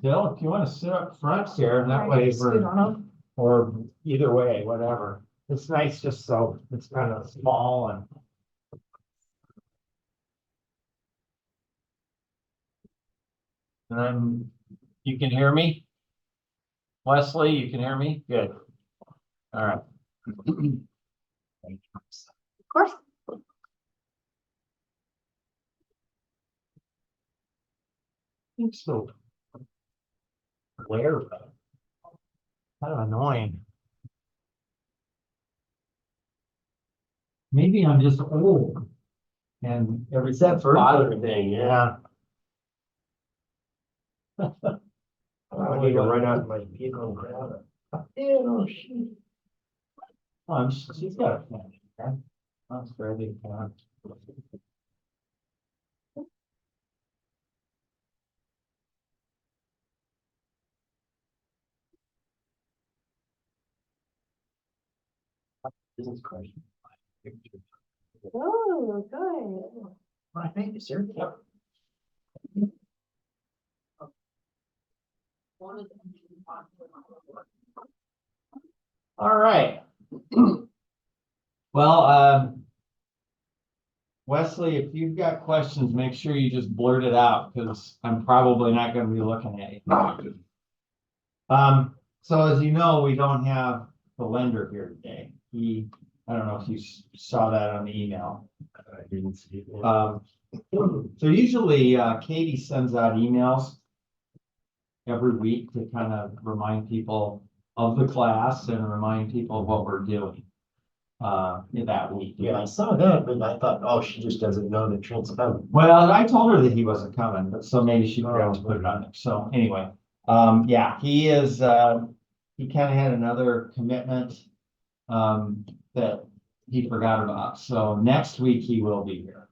Bill, if you want to sit up front here, and that way Scoot on up. or either way, whatever. It's nice just so it's kind of small and you can hear me? Wesley, you can hear me? Good. All right. Of course. It's so glare, kind of annoying. Maybe I'm just old. And every that first bother thing, yeah. I need to run out to my vehicle and grab it. Yeah, no, she. She's got a fan. Okay? That's very big fan. Business question. Oh, good. I thank you, sir. Yep. All right. Well, Wesley, if you've got questions, make sure you just blurt it out because I'm probably not going to be looking at you. So as you know, we don't have the lender here today. I don't know if you saw that on the email. I didn't see it. So usually Katie sends out emails every week to kind of remind people of the class and remind people of what we're doing in that week. Yeah, I saw that, but I thought, oh, she just doesn't know that Trent's coming. Well, I told her that he wasn't coming, but so maybe she forgot to put it on there. So anyway, yeah, he is, he kind of had another commitment that he forgot about. So next week he will be here.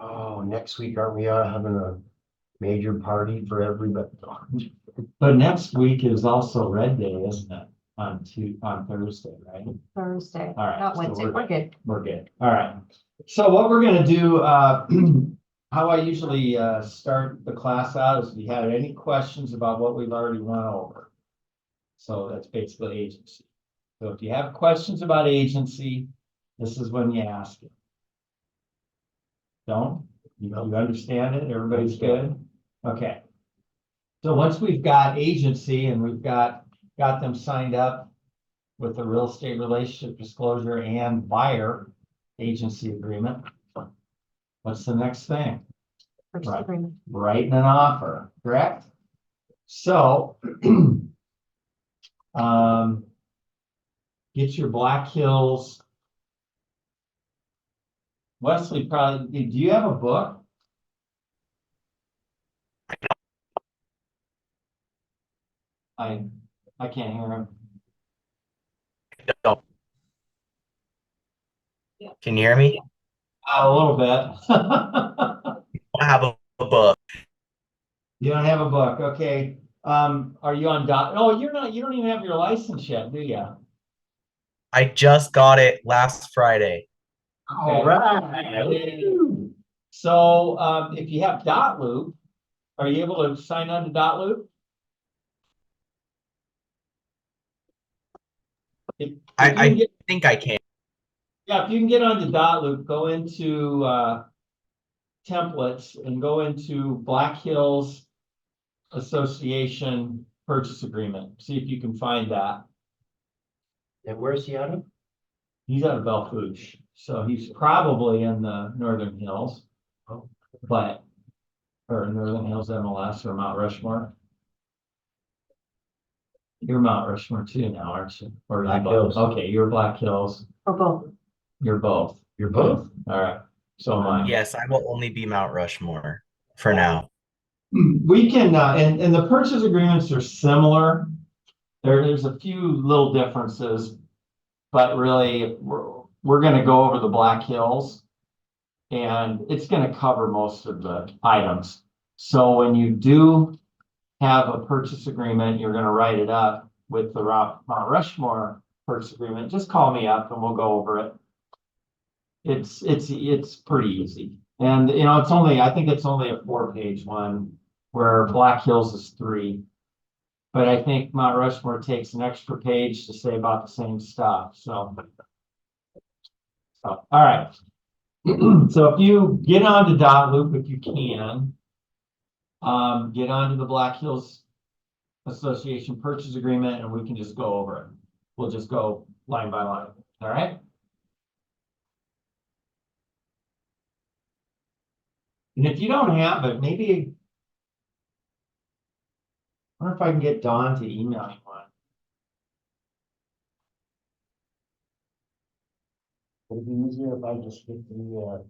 Oh, next week, aren't we having a major party for everybody? But next week is also Red Day, isn't it? On Thursday, right? Thursday, All right, not so Wednesday. We're good. We're good. All right. So what we're gonna do, how I usually start the class out is if you have any questions about what we've already went over. So that's basically agency. So if you have questions about agency, this is when you ask it. Don't? You understand it? Everybody's good? Okay. So once we've got agency and we've got them signed up with the real estate relationship disclosure and buyer agency agreement, what's the next thing? Purchase Right. agreement. Writing an offer, correct? So get your Black Hills. Wesley, probably, do you have a book? I can't hear him. Can you hear me? A little bit. I have a book. You don't have a book, okay. Are you on oh, you're not, you don't even have your license yet, do you? I just got it last Friday. All right. So, if you have dot loop, are you able to sign on to dot loop? I think I can. Yeah, if you can get onto dot loop, go into templates and go into Black Hills Association purchase agreement. See if you can find that. And where's he out of? He's out of Belfouche, so he's probably in the Northern Hills, Oh. but or Northern Hills MLS or Mount Rushmore. You're Mount Rushmore too now, aren't you? Or Black both? Hills. Okay, you're Black Hills. Or both. You're both. You're both? All right. So am I. Yes, I will only be Mount Rushmore for now. We can, and the purchase agreements are similar. There's a few little differences, but really we're going to go over the Black Hills and it's going to cover most of the items. So when you do have a purchase agreement, you're going to write it up with the Mount Rushmore purchase agreement. Just call me up and we'll go over it. It's pretty easy. And you know, I think it's only a 4-page one. where Black Hills is 3. But I think Mount Rushmore takes an extra page to say about the same stuff, so. All right. So if you get onto Dot Loop, if you can, get onto the Black Hills Association purchase agreement and we can just go over it. We'll just go line by line, all right? And if you don't have it, maybe, I wonder if I can get Dawn to email you one. Would it be easier if I just get the what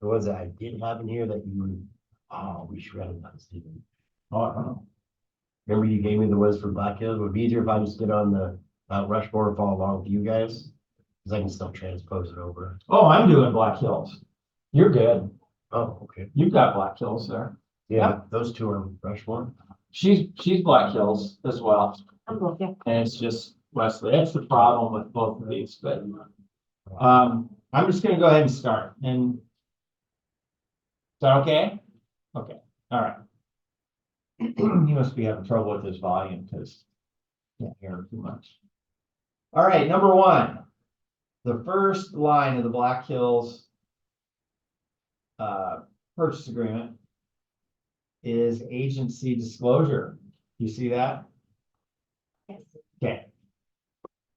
was it I did have in here that you, oh, we shredded that, Stephen. Oh, I don't know. Remember you gave me the ones for Black Hills? Would it be easier if I just get on the Mount Rushmore and follow along with you guys? Cause I can still transpose it over. Oh, I'm doing Black Hills. You're good. Oh, okay. You've got Black Hills there. Yeah, those two are Rushmore. She's Black Hills as well. I'm both, yeah. And it's just Wesley. That's the problem with both of these, but I'm just gonna go ahead and start. And is that okay? Okay, all right. He must be having trouble with his volume because can't hear him too much. All right, number 1. The first line of the Black Hills purchase agreement is agency disclosure. You see that? Yes. Okay.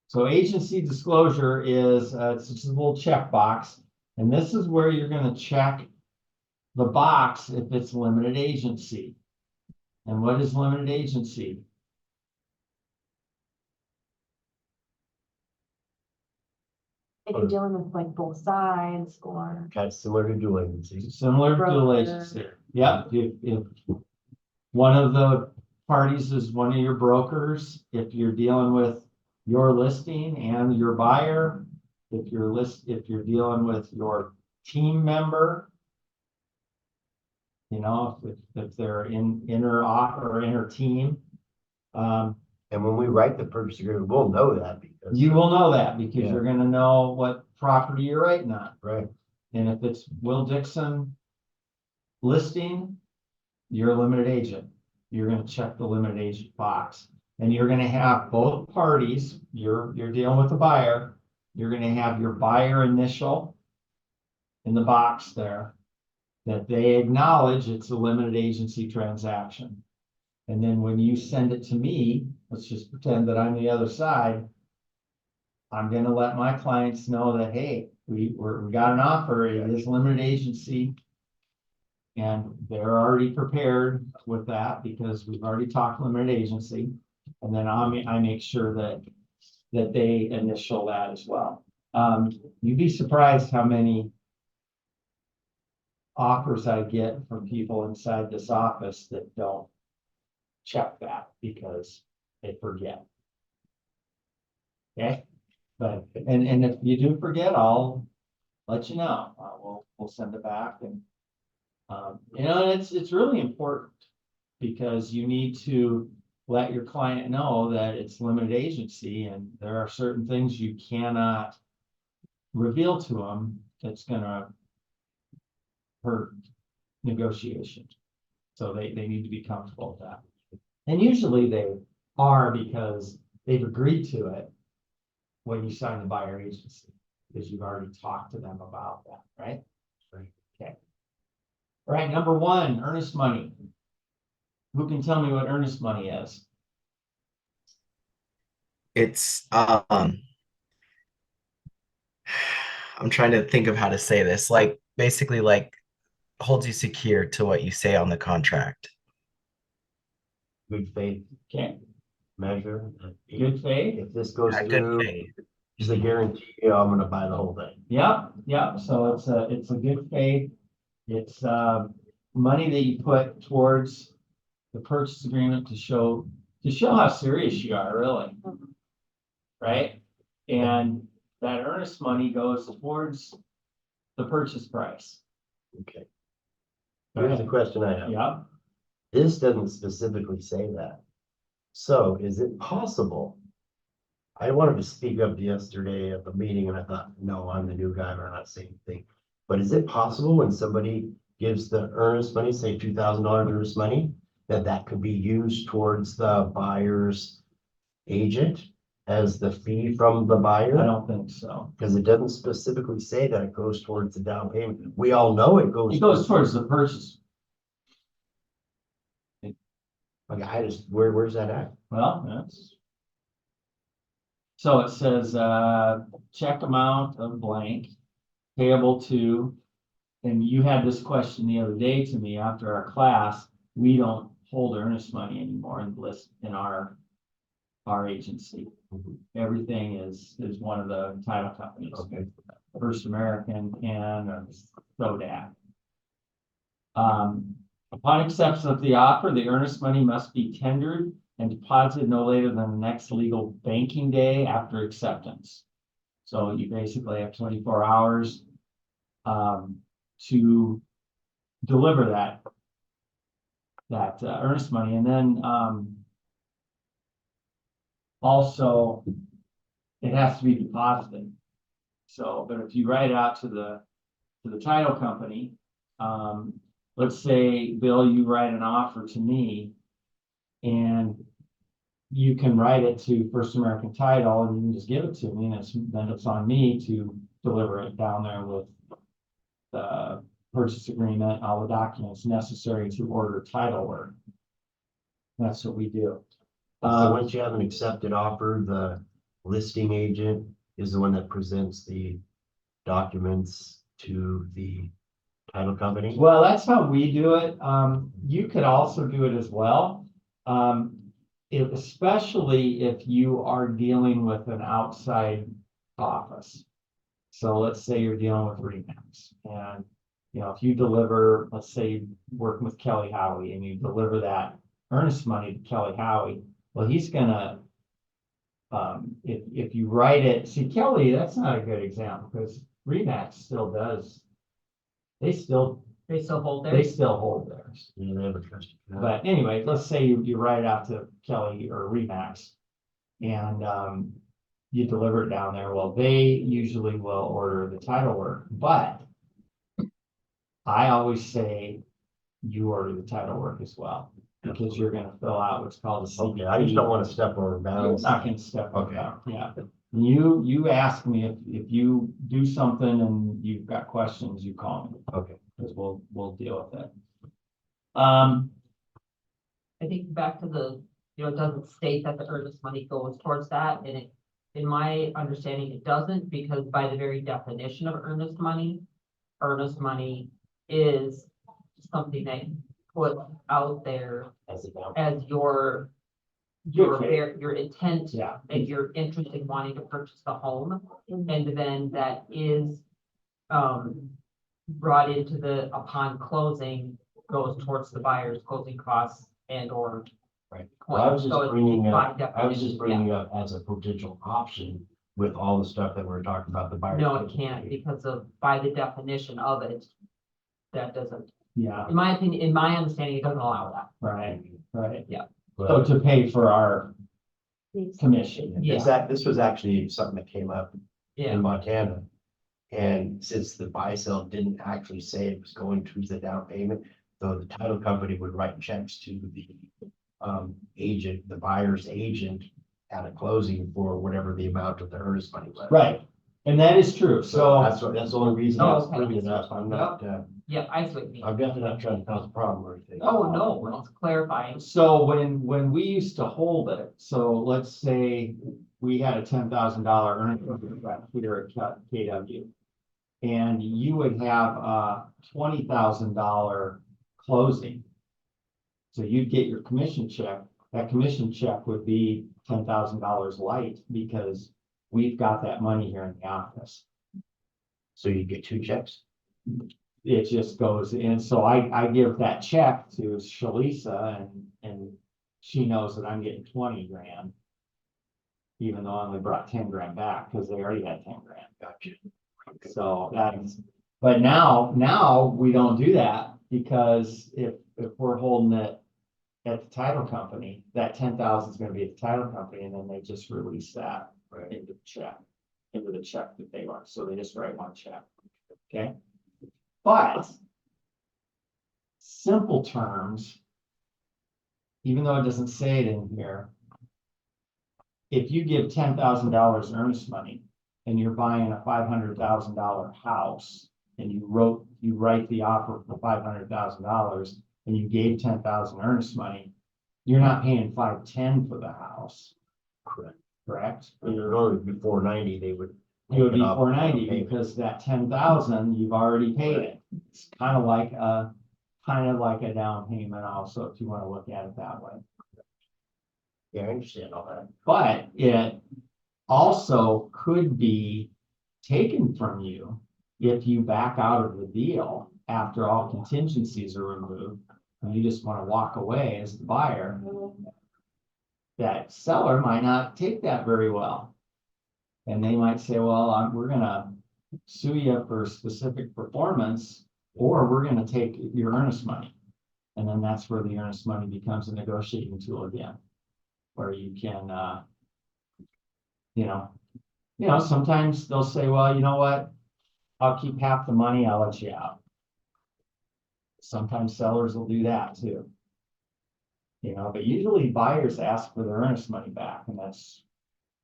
So agency disclosure is it's just a little checkbox, and this is where you're going to check the box if it's limited agency. And what is limited agency? If you're dealing with like both sides or. Kind of similar to dual agency. Similar to Broker. agency. Yeah, if one of the parties is one of your brokers, if you're dealing with your listing and your buyer, if you're dealing with your team member, you know, if they're in inner team, And when we write the purchase agreement, we'll know that because. you will know that because Yeah. you're gonna know what property you're writing on. Right. And if it's Will Dixon listing, you're a limited agent. You're gonna check the limited agent box. And you're gonna have both parties, you're dealing with the buyer, you're gonna have your buyer initial in the box there, that they acknowledge it's a limited agency transaction. And then when you send it to me, let's just pretend that I'm the other side, I'm gonna let my clients know that, hey, we got an offer, it is limited agency. And they're already prepared with that because we've already talked limited agency. And then I make sure that they initial that as well. You'd be surprised how many offers I get from people inside this office that don't check that because they forget. Okay, but and if you do forget, I'll let you know. We'll send it back, and you know, it's really important because you need to let your client know that it's limited agency and there are certain things you cannot reveal to them that's gonna hurt negotiation. So they need to be comfortable with that. And usually they are because they've agreed to it when you sign the buyer agency, because you've already talked to them about that, right? Right. Okay. All right, number 1, earnest money. Who can tell me what earnest money is? It's I'm trying to think of how to say this. Like basically like holds you secure to what you say on the contract. Good faith Okay, measure. good faith. If this goes Yeah, through, good faith. it's a guarantee, I'm gonna buy the whole thing. Yep. So it's a good faith. It's money that you put towards the purchase agreement to show how serious you are, really. Right? And that earnest money goes towards the purchase price. Okay. Here's the question I have. Yep. This doesn't specifically say that. So is it possible? I wanted to speak up yesterday at the meeting and I thought, no, I'm the new guy, we're not saying thing. But is it possible when somebody gives the earnest money, say $2,000 earnest money, that could be used towards the buyer's agent as the fee from the I buyer? don't think so. Because it doesn't specifically say that it goes towards the down payment. We all know it goes. It goes towards the purchase. Okay, where's that at? Well, that's. So it says, check amount of blank payable to, and you had this question the other day to me after our class. We don't hold earnest money anymore in our agency. Mhm. Everything is one of the title companies. Okay. First American, Ken, or Sodak. Upon acceptance of the offer, the earnest money must be tendered and deposited no later than the next legal banking day after acceptance. So you basically have 24 hours to deliver that earnest money, and then also it has to be deposited. So, but if you write it out to the title company, let's say, Bill, you write an offer to me, and you can write it to First American Title, and you can just give it to me, and then it's on me to deliver it down there with the purchase agreement, all the documents necessary to order title work. That's what we do. So once you have an accepted offer, the listing agent is the one that presents the documents to the title company. Well, that's how we do it. You could also do it as well. Especially if you are dealing with an outside office. So let's say you're dealing with Remax, and if you deliver, let's say you're working with Kelly Howie and you deliver that earnest money to Kelly Howie, well, he's gonna, if you write it, see, Kelly, that's not a good example because Remax still does. They still hold theirs. Yeah, they have a trust. But anyway, let's say you write it out to Kelly or Remax, and you deliver it down there. Well, they usually will order the title work, but I always say you order the title work as well, because you're gonna fill out what's called a Okay, I just don't want to step over You're bounds. not gonna step over Okay. that, yeah. You ask me if you do something and you've got questions, you call me, Okay. because we'll deal with it. I think back to it doesn't state that the earnest money goes towards that, and in my understanding, it doesn't, because by the very definition of earnest money is something that you put out there As a down. as your intent Yeah, and your interest in wanting to purchase the home, and then that is brought into upon closing, goes towards the buyer's closing costs and or. Right. point. Well, I was just So it's bringing by up, I was definition, just bringing up as a potential option with all the stuff that we're talking about, the buyer. No, it can't, because by the definition of it, that doesn't, yeah, in my opinion, in my understanding, it doesn't allow that. right. So But to pay for our commission. Yeah. this was actually something that came up Yeah, in Montana. And since the buy sale didn't actually say it was going to the down payment, though the title company would write checks to the agent, the buyer's agent at a closing for whatever the amount of the earnest money was. Right, and that is true, so, That's the only reason I was Oh, okay. bringing it up. I'm not, yeah, I see what you mean. I'm definitely not trying to cause a problem or anything. Oh, no, it's clarifying. so when we used to hold it, so let's say we had a $10,000 earnings here at KW. And you would have a $20,000 closing. So you'd get your commission check. That commission check would be $10,000 light because we've got that money here in the office. So you get two checks? It just goes in. So I give that check to Shalisa and she knows that I'm getting 20 grand. Even though I only brought 10 grand back because they already had 10 grand. Gotcha. So that's, but now we don't do that, because if we're holding it at the title company, that 10,000 is gonna be at the title company, and then they just release that into the check that they want, so they just write one check, okay? But simple terms, even though it doesn't say it in here, if you give $10,000 earnest money and you're buying a $500,000 house and you write the offer for $500,000 and you gave 10,000 earnest money, you're not paying 510 for the house, Correct. correct? When you're going to be 490, they would. It would be make it up 490 payment. because that 10,000, you've already paid it. It's kind of like a down payment also, if you want to look at it that way. Yeah, I understand all that. But it also could be taken from you if you back out of the deal after all contingencies are removed. And you just want to walk away as the buyer. That seller might not take that very well. And they might say, well, we're gonna sue you for specific performance, or we're gonna take your earnest money. And then that's where the earnest money becomes a negotiating tool again, where you can, sometimes they'll say, well, you know what? I'll keep half the money, I'll let you out. Sometimes sellers will do that too. But usually buyers ask for their earnest money back, and that's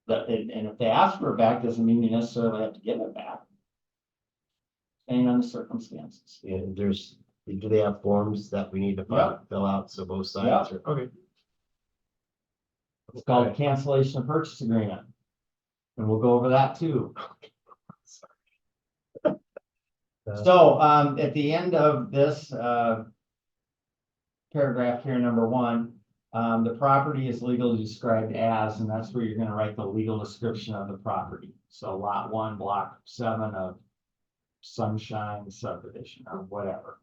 that, and if they ask for it back, doesn't mean you necessarily have to give it back. Depending on the circumstances. And do they have forms that we need to fill out, so both sides are, okay. It's called a cancellation of purchase agreement. And we'll go over that too. So, at the end of this, paragraph here, number 1, the property is legally described as, and that's where you're gonna write the legal description of the property. So lot 1, block 7 of Sunshine subdivision or whatever.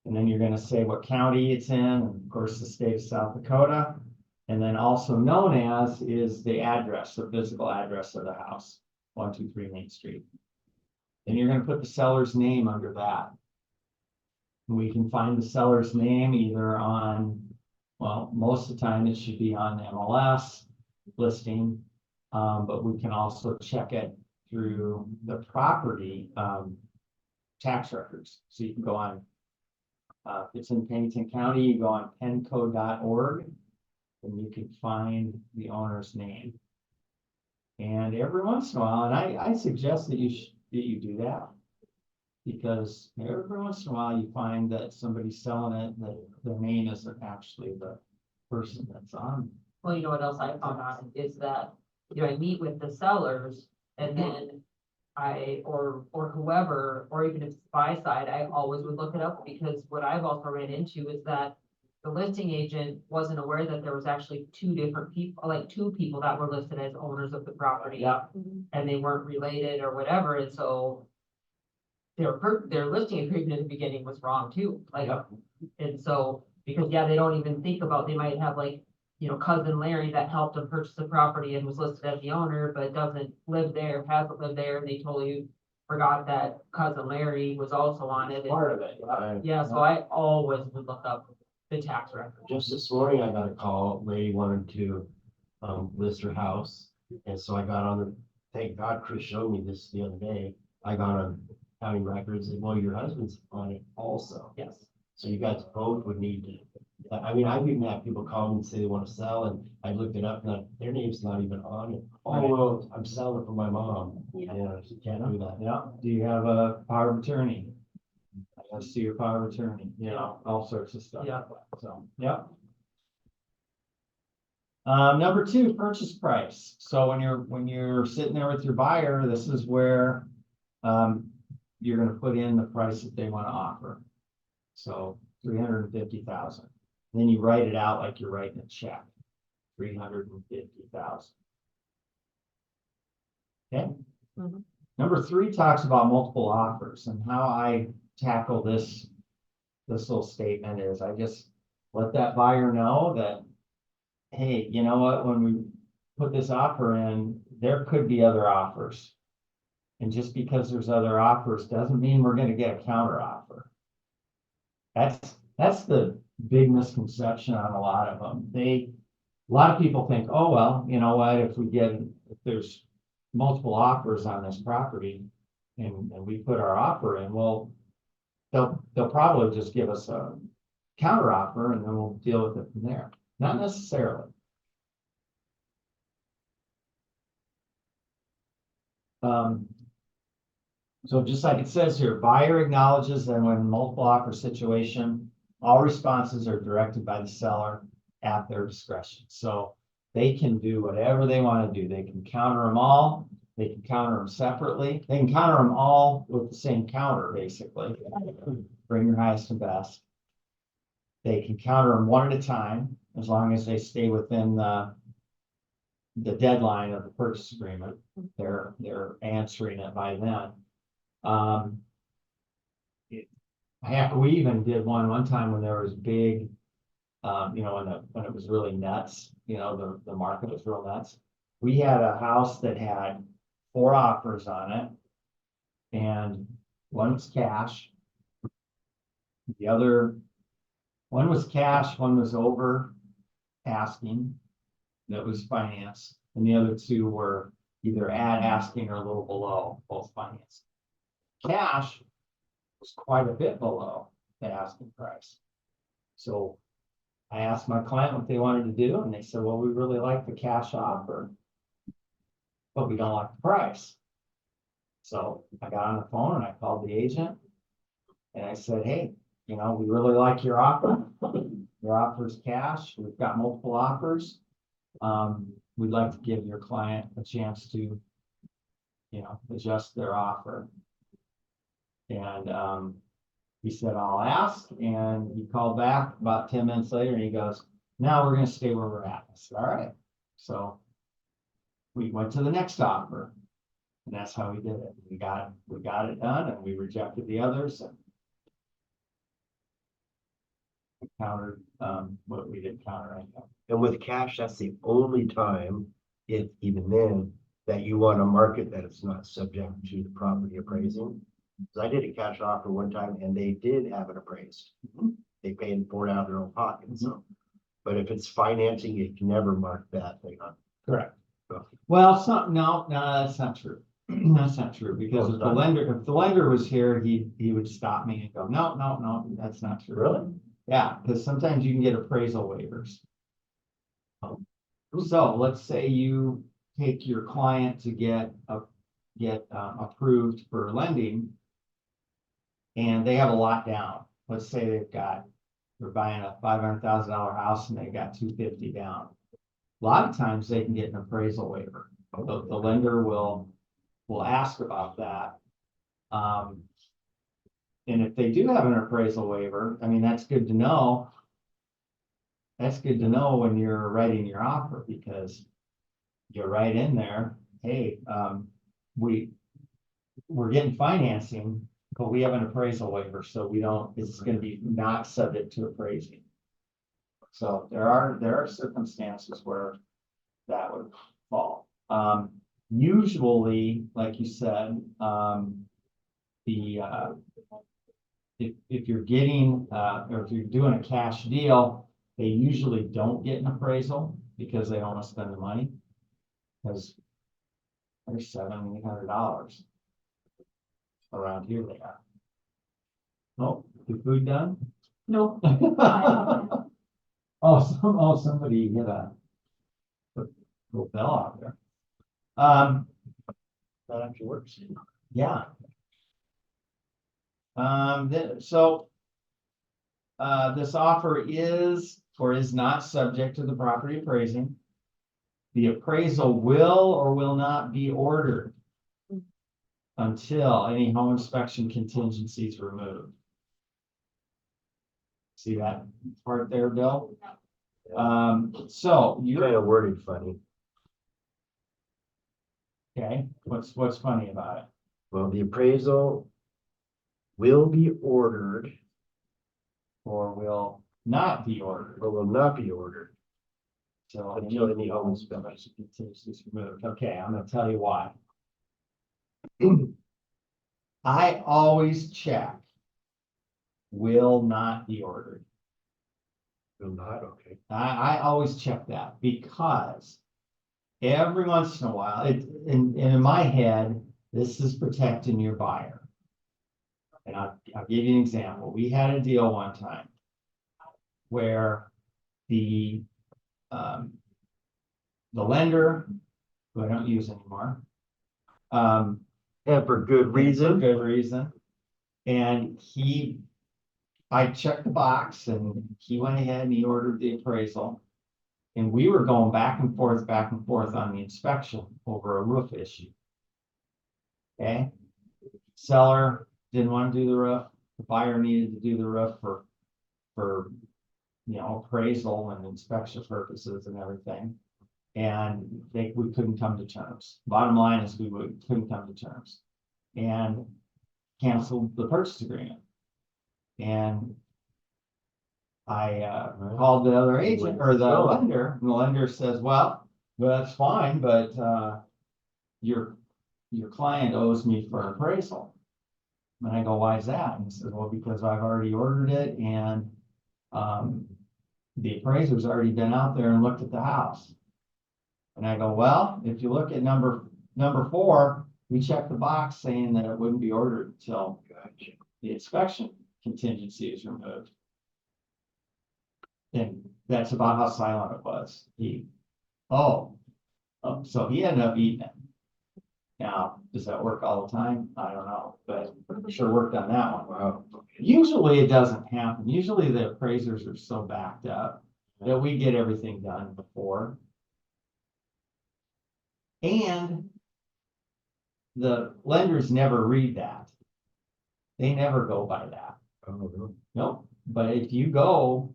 And then you're gonna say what county it's in, and of course, the state of South Dakota. And then also known as is the address, the physical address of the house, 123 Main Street. And you're gonna put the seller's name under that. We can find the seller's name either on, well, most of the time it should be on the MLS listing. But we can also check it through the property tax records. So you can go on, if it's in Pennington County, you go on penco.org and you can find the owner's name. And every once in a while, and I suggest that you do that. Because every once in a while you find that somebody's selling it, that their name isn't actually the person that's on. Well, you know what else I found out is that, I meet with the sellers and then or whoever, or even if it's buy side, I always would look it up, because what I've also ran into is that the listing agent wasn't aware that there was actually two different people, like 2 people that were listed as owners of the property. Yeah. And they weren't related or whatever, and so their listing agreement in the beginning was wrong too, like, Yep. and so, because, they don't even think about, they might have like, cousin Larry that helped them purchase the property and was listed as the owner, but doesn't live there, hasn't lived there, and they totally forgot that cousin Larry was also on it. Part of it. Yeah, so I always would look up the tax record. Just this morning, I got a call, lady wanted to, list her house, and so I got on thank God Chris showed me this the other day, I got on county records, and well, your husband's on it also. Yes. So you guys both would need to, I've even had people call me and say they want to sell, and I looked it up, and their name's not even on it. Oh, well, I'm selling it for my mom. Yeah. Yeah, you can't do that. Yeah, do you have a power of attorney? I gotta see your power of attorney, all sorts of stuff. Yeah. So, yeah. Number 2, purchase price. So when you're sitting there with your buyer, this is where, you're gonna put in the price that they want to offer. So 350,000. Then you write it out like you're writing a check. 350,000. Okay. Mhm. Number 3 talks about multiple offers, and how I tackle this little statement is I just let that buyer know that, hey, you know what, when we put this offer in, there could be other offers. And just because there's other offers doesn't mean we're gonna get a counter offer. That's the big misconception on a lot of them. A lot of people think, oh, well, you know what, if there's multiple offers on this property and we put our offer in, well, they'll probably just give us a counter offer and then we'll deal with it from there. Not necessarily. So just like it says here, buyer acknowledges that when multiple offer situation, all responses are directed by the seller at their discretion. So they can do whatever they want to do. They can counter them all. They can counter them separately. They can counter them all with the same counter, basically. Bring your highest and best. They can counter them one at a time, as long as they stay within the deadline of the purchase agreement. They're answering it by then. Heck, we even did one time when there was big, when it was really nuts, the market was real nuts. We had a house that had 4 offers on it, and one was cash. The other, one was cash, one was over asking, that was finance, and the other 2 were either at asking or a little below, both finance. Cash was quite a bit below the asking price. So I asked my client what they wanted to do, and they said, well, we really like the cash offer, but we don't like the price. So I got on the phone and I called the agent and I said, hey, we really like your offer. Your offer is cash. We've got multiple offers. We'd like to give your client a chance to, adjust their offer. And he said, I'll ask. And he called back about 10 minutes later and he goes, now we're going to stay where we're at. I said, all right. So we went to the next offer. And that's how we did it. We got it done and we rejected the others and we countered what we didn't counter anything. And with cash, that's the only time, if even then, that you want to market that it's not subject to the property appraising. Because I did a cash offer one time and they did have it appraised. They paid for it out of their own pocket. So, but if it's financing, you can never mark that thing on. Correct. So, Well, no, that's not true. That's not true, because if the lender was here, he would stop me and go, no, that's not true. Really? Yeah, because sometimes you can get appraisal waivers. So let's say you take your client to get approved for lending, and they have a lot down. Let's say they're buying a $500,000 house and they got $250 down. A lot of times they can get an appraisal waiver. The lender will ask about that. And if they do have an appraisal waiver, I mean, that's good to know. That's good to know when you're writing your offer, because you're right in there. Hey, we're getting financing, but we have an appraisal waiver, so it's going to be not subject to appraising. So there are circumstances where that would fall. Usually, like you said, if you're getting or if you're doing a cash deal, they usually don't get an appraisal because they don't want to spend the money, because they're $700-800 around here. They are. Oh, the food done? No. Somebody hit a little bell out there. that actually works. Yeah. This offer is or is not subject to the property appraising. The appraisal will or will not be ordered until any home inspection contingency is removed. See that part there, Bill? So You you're kind of worded funny. okay. What's funny about it? Well, the appraisal will be ordered Or will not be ordered. or will not be ordered. So Until any home inspection contingency is removed. Okay, I'm gonna tell you why. I always check. Will not be ordered. Will not, okay. I always check that because every once in a while, in my head, this is protecting your buyer. And I'll give you an example. We had a deal one time where the lender, who I don't use anymore, And for good for reason. good reason. And I checked the box and he went ahead and he ordered the appraisal. And we were going back and forth on the inspection over a roof issue. Okay? Seller didn't want to do the roof. The buyer needed to do the roof for appraisal and inspection purposes and everything. And we couldn't come to terms. Bottom line is couldn't come to terms. And canceled the purchase agreement. And I called the other agent or the lender, and the lender says, well, that's fine, but your client owes me for an appraisal. And I go, why is that? And he says, well, because I've already ordered it and the appraiser's already been out there and looked at the house. And I go, well, if you look at number 4, we checked the box saying that it wouldn't be ordered until the inspection contingency is removed. And that's about how silent it was. So he ended up eating it. Now, does that work all the time? I don't know, but it sure worked on that one. Wow. Usually it doesn't happen. Usually the appraisers are so backed up that we get everything done before. And the lenders never read that. They never go by that. Oh, really? Nope. But if you go,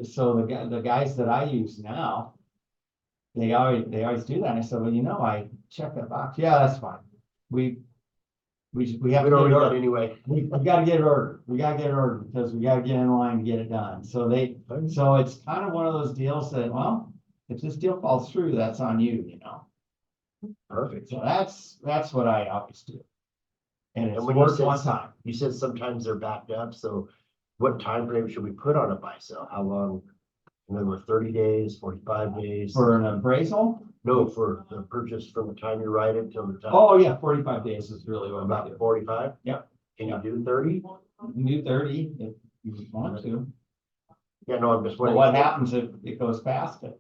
so the guys that I use now, they always do that. And I said, well, I checked that box. Yeah, that's fine. We have We to don't get it order it ordered. anyway. We gotta get it ordered. We gotta get it ordered because we gotta get in line to get it done. So it's kind of one of those deals that, well, if this deal falls through, that's on you, Perfect. So that's what I always do. And it's And when you worked said one time. You said sometimes they're backed up, so what time frame should we put on a buy sell? How long? In other words, 30 days, 45 days? For an appraisal? No, for the purchase from the time you write it till the time. Oh, yeah, 45 days is really what I'm About about. 45? Yep. Can you do 30? You can do 30 if you want to. Yeah, no, I'm just But wondering. what happens if it goes past it?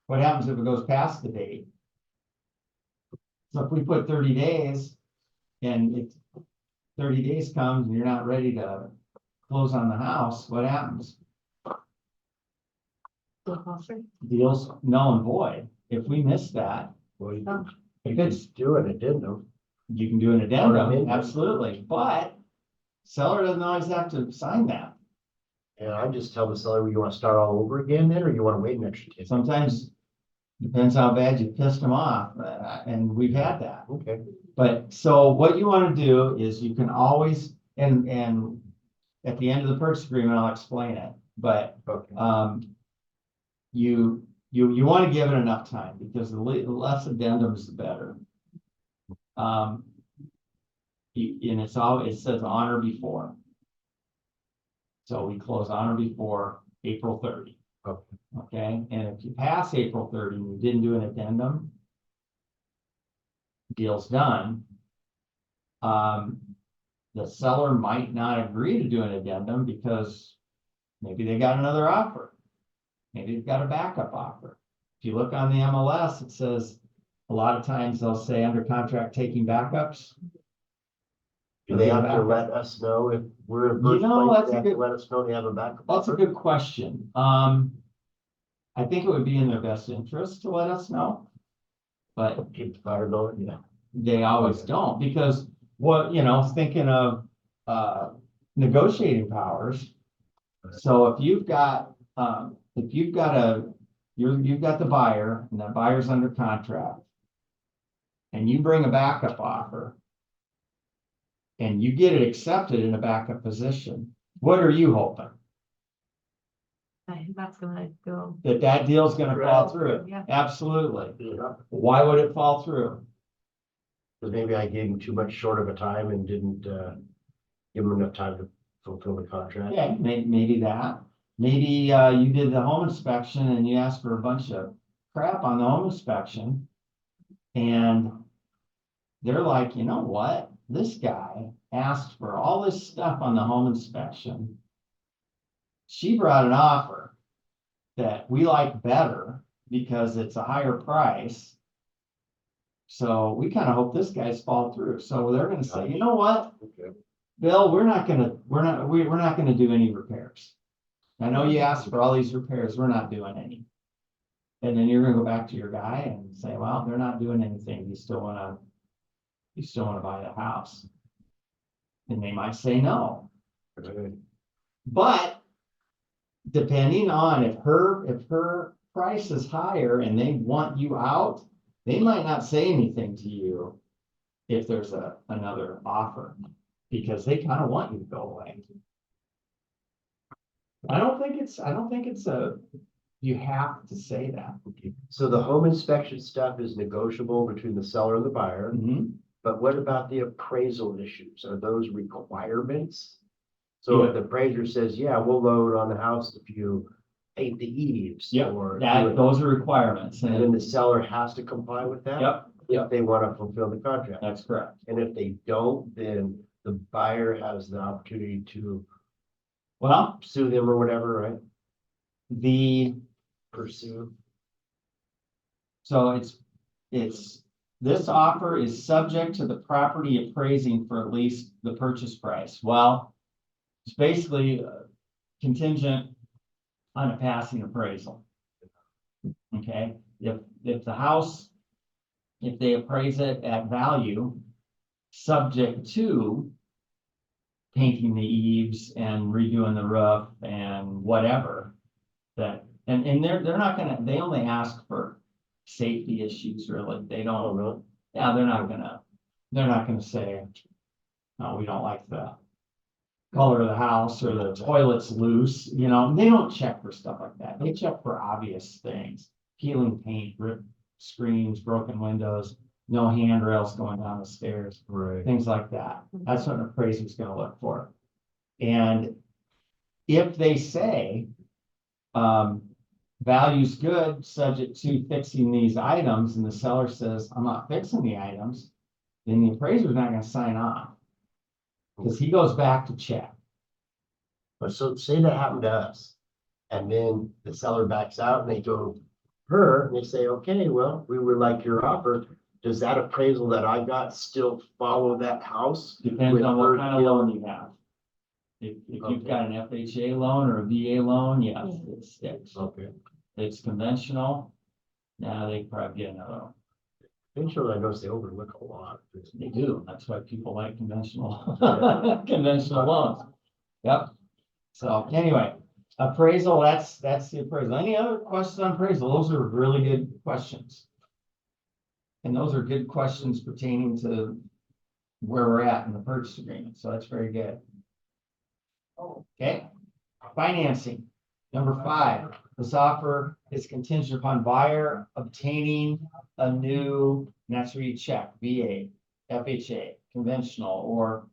What happens if it goes past the date? So if we put 30 days and 30 days comes and you're not ready to close on the house, what happens? Deal's null and void. If we miss that, Well, you Oh. can if it's, do an addendum. you can do an Or addendum, amendment. absolutely, but seller doesn't always have to sign that. And I just tell the seller, you want to start all over again then, or you want to wait an extra 10? Sometimes depends how bad you pissed them off, and we've had that. Okay. But so what you want to do is you can always, and at the end of the purchase agreement, I'll explain it, but Okay. you want to give it enough time because the less addendums, the better. And it says honor before. So we close honor before April 30. Okay. Okay, and if you pass April 30 and you didn't do an addendum, deal's done. The seller might not agree to do an addendum because maybe they got another offer. Maybe they've got a backup offer. If you look on the MLS, it says a lot of times they'll say under contract taking backups. Do they have to let us know if we're in first know, place? that's They a have to good- let us know they have a backup That's a offer? good question. I think it would be in their best interest to let us know. But Keep the fire going, yeah. they always don't, because thinking of negotiating powers. So if you've got you've got the buyer and that buyer's under contract. And you bring a backup offer. And you get it accepted in a backup position, what are you hoping? That's gonna go, That deal's gonna fall through? Yeah. Absolutely. Yeah. Why would it fall through? Because maybe I gave him too much short of a time and didn't give him enough time to fulfill the contract. Yeah, maybe that. Maybe you did the home inspection and you asked for a bunch of crap on the home inspection. And they're like, you know what? this guy asked for all this stuff on the home inspection. She brought an offer that we like better because it's a higher price. So we kind of hope this guy's fall through. So they're gonna say, you know what, Okay. Bill, we're not gonna do any repairs. I know you asked for all these repairs, we're not doing any. And then you're gonna go back to your guy and say, well, they're not doing anything, you still wanna buy the house. And they might say no, Right. but depending on if her price is higher and they want you out, they might not say anything to you if there's another offer, because they kind of want you to go away. I don't think it's you have to say that. Okay. So the home inspection stuff is negotiable between the seller and the buyer, Mhm. but what about the appraisal issues? Are those requirements? So if the appraiser says, yeah, we'll load on the house if you paint the eaves. Yep, Or those are requirements, and then and, the seller has to comply with that? yep, If they want to fulfill the contract. that's correct. And if they don't, then the buyer has the opportunity to Well, sue them or whatever, right? Pursue. so this offer is subject to the property appraising for at least the purchase price. Well, it's basically contingent on a passing appraisal. Okay, if the house, if they appraise it at value, subject to painting the eaves and redoing the roof and whatever, that, and they're not gonna, they only ask for safety issues, really. They Oh, don't, no. yeah, they're not gonna say, no, we don't like the color of the house or the toilet's loose, they don't check for stuff like that. They check for obvious things, peeling paint, ripped screens, broken windows, no handrails going down the stairs, Right. things like that. That's what an appraiser's gonna look for. And if they say, value's good, subject to fixing these items, and the seller says, I'm not fixing the items, then the appraiser's not gonna sign off. Because he goes back to check. But so say that happened to us, and then the seller backs out and they go her, and they say, okay, well, we would like your offer. Does that appraisal that I got still follow that house? Depends With on what her kind of deal? loan you have. If you've got an FHA loan or a VA loan, yes, it sticks. Okay. If it's conventional, now they probably get another one. Eventually, I notice they overlook a lot. They do, that's why people like conventional, conventional loans. Yep. So anyway, appraisal, that's the appraisal. Any other questions on appraisal? Those are really good questions. And those are good questions pertaining to where we're at in the purchase agreement, so that's very good. Okay, financing. Number 5, this offer is contingent upon buyer obtaining a new, and that's where you check, VA, FHA, conventional, or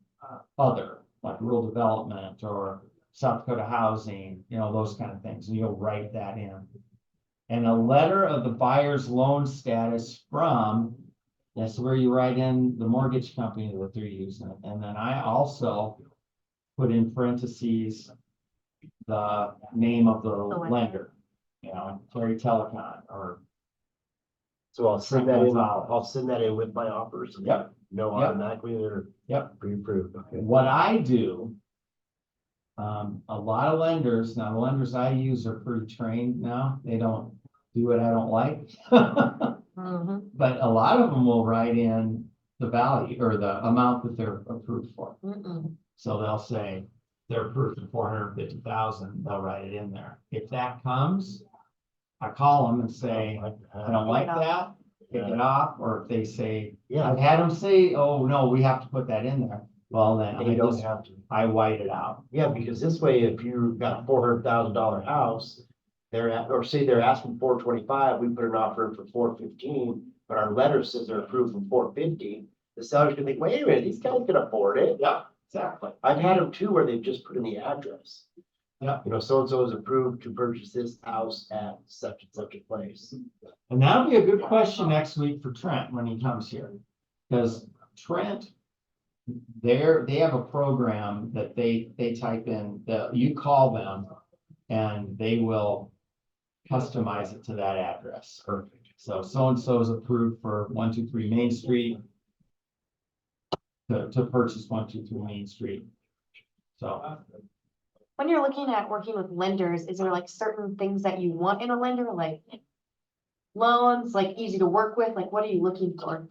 other, like rural development or South Dakota housing, those kind of things, and you'll write that in. And a letter of the buyer's loan status from, that's where you write in the mortgage company that they're using. And then I also put in parentheses the name of the lender, Terry Telecom, or So I'll send that in, Gonzalez. I'll send that in with my offers. Yep. No, Yep. automatically they're Yep. pre-approved, okay. What I do, a lot of lenders, now the lenders I use are pretty trained now. They don't do what I don't like. Mhm. But a lot of them will write in the value or the amount that they're approved for. Mm-mm. So they'll say they're approved for 450,000, they'll write it in there. If that comes, I call them and say, I don't like that, take it off, or if they say, Yeah, I've had them say, oh, no, we have to put that in there. Well, then they don't have to. I white it out. Yeah, because this way, if you got a $400,000 house, or say they're asking 425, we put an offer in for 415, but our letter says they're approved for 450. The seller's gonna think, wait a minute, these guys can afford it. Yeah, exactly. I've had them too, where they've just put in the address. Yeah. So-and-so is approved to purchase this house at such and such a place. And that'll be a good question next week for Trent when he comes here. Because Trent they have a program that they type in, that you call them and they will customize it to that address. Perfect. So so-and-so is approved for 123 Main Street to purchase 123 Main Street. So When you're looking at working with lenders, is there like certain things that you want in a lender, like loans, like easy to work with? Like, what are you looking for?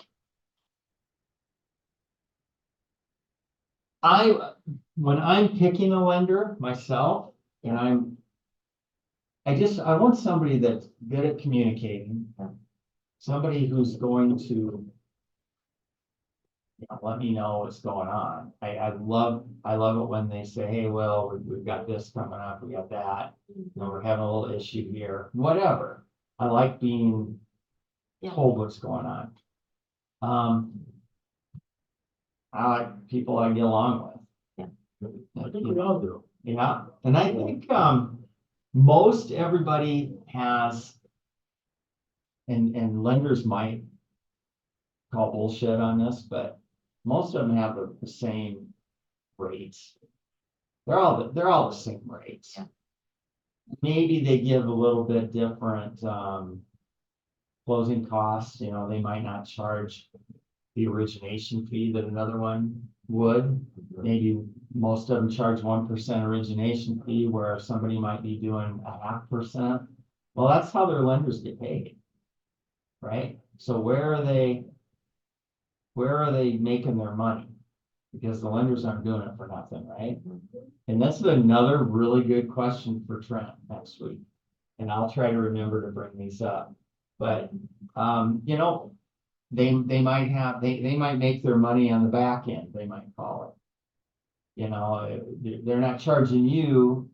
when I'm picking a lender myself, and I want somebody that's good at communicating. Somebody who's going to let me know what's going on. I love it when they say, hey, Will, we've got this coming up, we got that, we're having a little issue here, whatever. I like being Yeah. told what's going on. I like people I get along with. I think we all do. Yeah, and I think, most everybody has, and lenders might call bullshit on this, but most of them have the same rates. They're all the same rates. Yeah. Maybe they give a little bit different, closing costs, they might not charge the origination fee that another one would. Maybe most of them charge 1% origination fee, where somebody might be doing 0.5%. Well, that's how their lenders get paid. Right? So where are they making their money? Because the lenders aren't doing it for nothing, right? And that's another really good question for Trent next week. And I'll try to remember to bring these up. But, they might make their money on the back end, they might call it. They're not charging you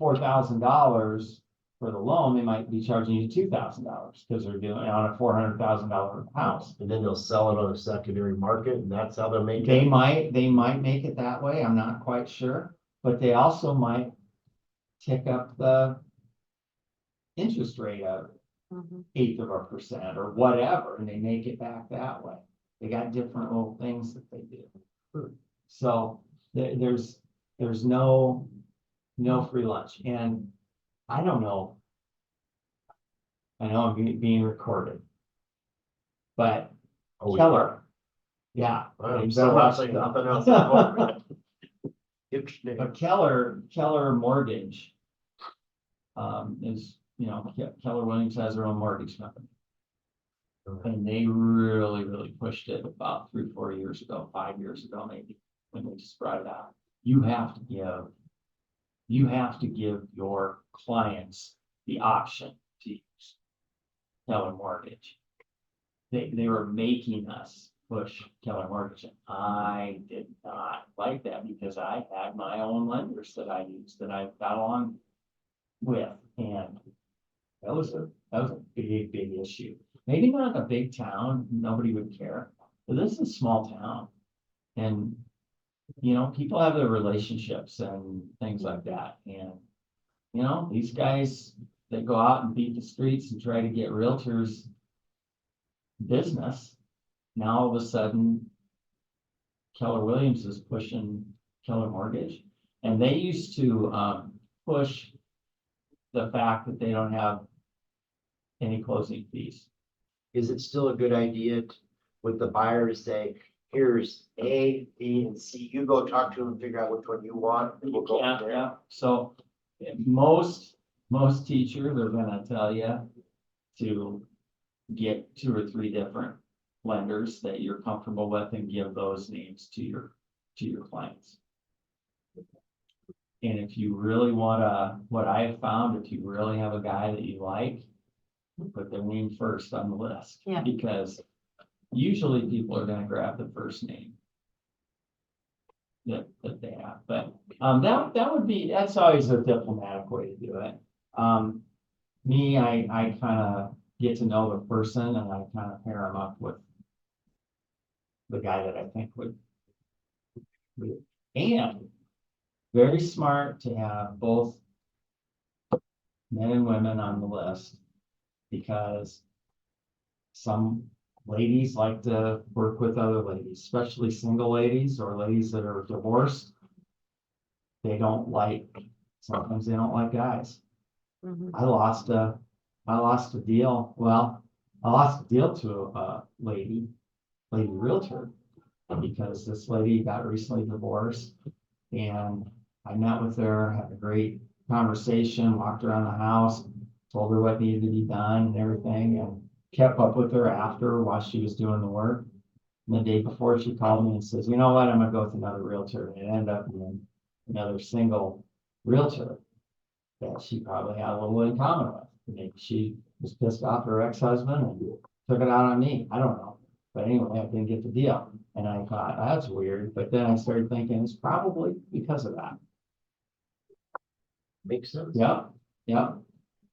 $4,000 for the loan, they might be charging you $2,000 because they're doing it on a $400,000 house. And then they'll sell it on the secondary market, and that's how they're making. They might make it that way, I'm not quite sure, but they also might tick up the interest rate of Mhm. 1/8% or whatever, and they make it back that way. They got different little things that they do. So there's no free lunch, and I don't know. I know I'm being recorded, but Oh, Keller, yeah. I'm they so better not saying watch nothing else. the- Interesting. But Keller Mortgage is, Keller Williams has their own mortgage company. And they really, really pushed it about 3-4 years ago, 5 years ago, maybe, when they just brought it out. You have to give your clients the option to use Keller Mortgage. They were making us push Keller Mortgage. And I did not like that because I had my own lenders that I used, that I got along with, and that was a big, big issue. Maybe not in a big town, nobody would care, but this is a small town. And, people have their relationships and things like that. And, these guys that go out and beat the streets and try to get realtors business, now all of a sudden Keller Williams is pushing Keller Mortgage. And they used to push the fact that they don't have any closing fees. Is it still a good idea with the buyer to say, here's A, B, and C, you go talk to them and figure out which one you want, and we'll go Yeah, from there? yeah. So most teachers are gonna tell you to get 2 or 3 different lenders that you're comfortable with and give those names to your clients. And if you really what I have found, if you really have a guy that you like, put their name first on the list. Yeah. Because usually people are gonna grab the first name that they have, but, that's always a diplomatic way to do it. Me, I kind of get to know the person and I kind of pair them up with the guy that I think would. And very smart to have both men and women on the list, because some ladies like to work with other ladies, especially single ladies or ladies that are divorced. They don't like, sometimes they don't like guys. Mhm. I lost a deal. Well, I lost a deal to a lady realtor because this lady got recently divorced, and I met with her, had a great conversation, walked around the house, told her what needed to be done and everything, and kept up with her after while she was doing the work. And the day before, she called me and says, you know what, I'm gonna go with another realtor. And it ended up being another single realtor that she probably had a little in common with. Maybe she was pissed off at her ex-husband and took it out on me. I don't know. But anyway, I didn't get the deal. And I thought, that's weird. But then I started thinking it's probably because of that. Makes sense. Yeah, yeah.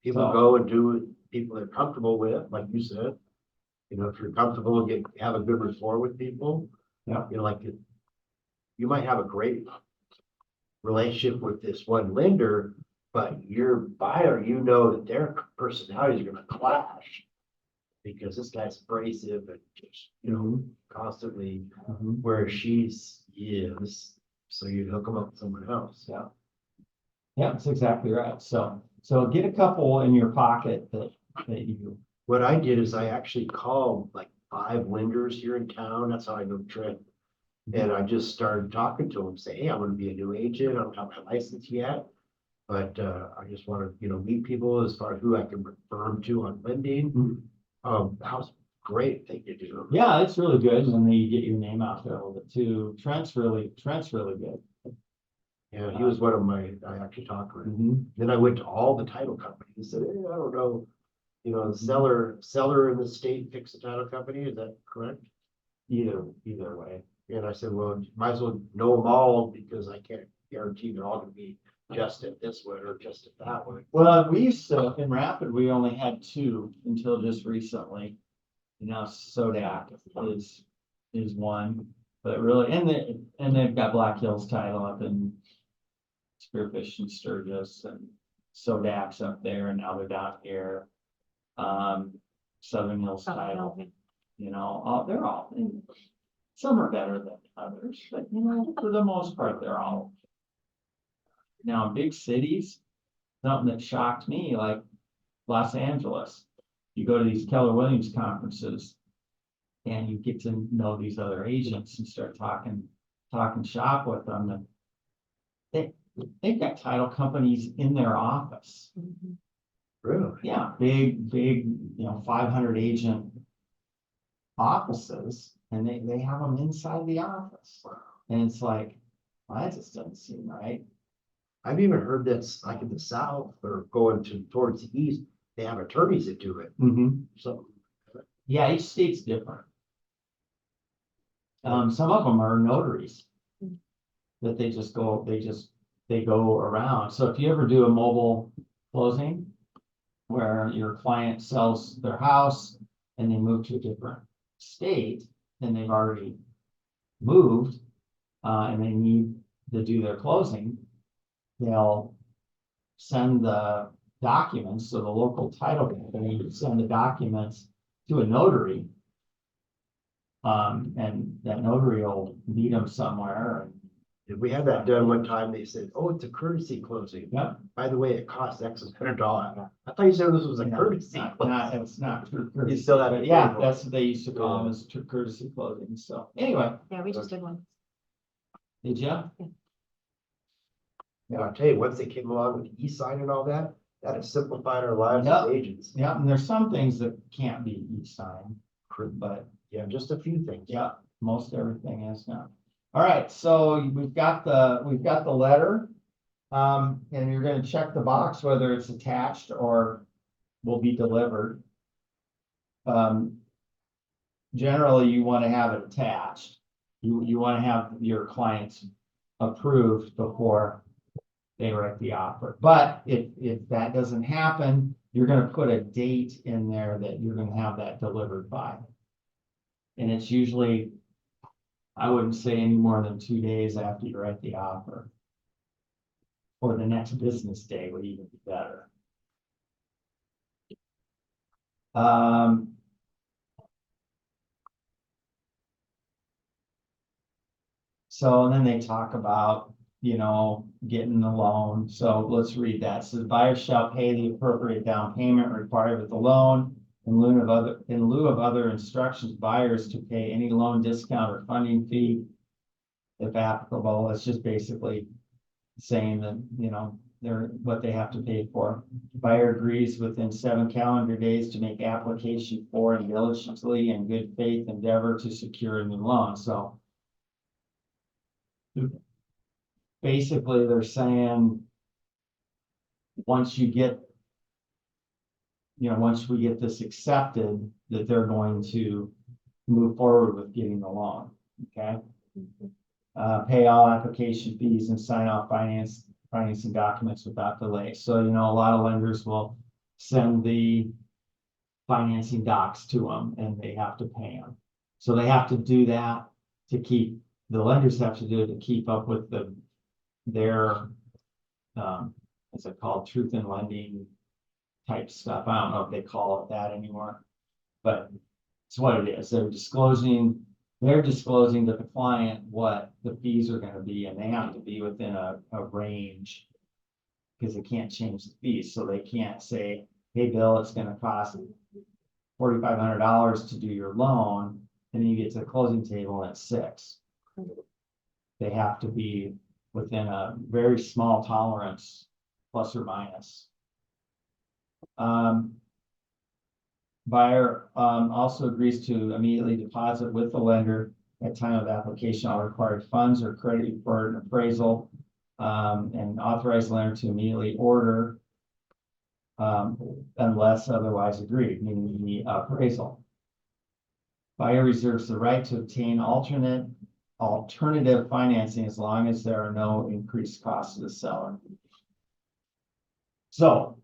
People So- go and do what people they're comfortable with, like you said. You know, if you're comfortable, have a good rapport with people. Yeah. You know, like you might have a great relationship with this one lender, but your buyer, you know that their personalities are gonna clash. Because this guy's abrasive and just, you know, constantly, Mhm. where she's, so you hook them up with someone else. Yeah. Yeah, that's exactly right. So get a couple in your pocket that you, What I did is I actually called like 5 lenders here in town. That's how I know Trent. And I just started talking to them, say, hey, I'm gonna be a new agent. I don't have my license yet. But I just want to, meet people as far as who I can refer them to on lending. Mhm. That was a great thing to do. yeah, it's really good when you get your name out there a little bit too. Trent's really good. Yeah, he was one of I actually talked with. Mhm. Then I went to all the title companies and said, hey, I don't know, the seller in the state picks the title company, is that correct? Either way. And I said, well, you might as well know them all because I can't guarantee they're all gonna be just at this one or just at that one. Well, we used to, in Rapid, we only had 2 until just recently. Now Sodak is one, but really, and they've got Black Hills title up in Spearfish and Sturgis, and Sodak's up there, and now they're down here. Southern Hills title, they're all, some are better than others, but for the most part, they're all. Now, in big cities, something that shocked me, like Los Angeles, you go to these Keller Williams conferences and you get to know these other agents and start talking shop with them. And they've got title companies in their office. Mhm. Really? Yeah, big, 500 agent offices, and they have them inside the office. And it's like, well, that just doesn't seem right. I've even heard that's like in the south or going towards the east, they have attorneys that do it. So Yeah, each state's different. Some of them are notaries that they go around. So if you ever do a mobile closing where your client sells their house and they move to a different state and they've already moved, and they need to do their closing, they'll send the documents, so the local title company would send the documents to a notary. And that notary will meet them somewhere. if we had that done one time, they said, oh, it's a courtesy closing. Yep. By the way, it costs X $100. I thought you said this was a courtesy. It's not true courtesy, You still have but to yeah, pay for it. that's what they used to call them, as true courtesy closing. So anyway, Yeah, we just did one. did you? And I'll tell you, once they came along with e-sign and all that, that has simplified our lives Yep. as agents. Yeah, and there's some things that can't be e-signed, but Yeah, just a few things. yeah, most everything is now. All right, so we've got the letter. And you're gonna check the box whether it's attached or will be delivered. Generally, you want to have it attached. You want to have your clients approved before they write the offer. But if that doesn't happen, you're gonna put a date in there that you're gonna have that delivered by. And it's usually, I wouldn't say any more than 2 days after you write the offer. Or the next business day would even be better. So then they talk about, getting the loan. So let's read that. It says buyers shall pay the appropriate down payment required with the loan. In lieu of other instructions, buyers to pay any loan discount or funding fee if applicable. It's just basically saying that, they're what they have to pay for. Buyer agrees within 7 calendar days to make application for and diligently and good faith endeavor to secure a new loan. So basically, they're saying once we get this accepted, that they're going to move forward with getting the loan, okay? Pay all application fees and sign off financing documents without delay. So, a lot of lenders will send the financing docs to them and they have to pay them. So they have to do that the lenders have to do it to keep up with their, what's it called, truth in lending type stuff. I don't know if they call it that anymore, but it's what it is. They're disclosing to the client what the fees are going to be, and they have to be within a range because they can't change the fees. So they can't say, hey, Bill, it's going to cost $4,500 to do your loan. And then you get to the closing table and it's $6,000. They have to be within a very small tolerance, plus or minus. Buyer also agrees to immediately deposit with the lender at time of application all required funds or credit for an appraisal, and authorize the lender to immediately order unless otherwise agreed, meaning the appraisal. Buyer reserves the right to obtain alternative financing as long as there are no increased costs to the seller. So,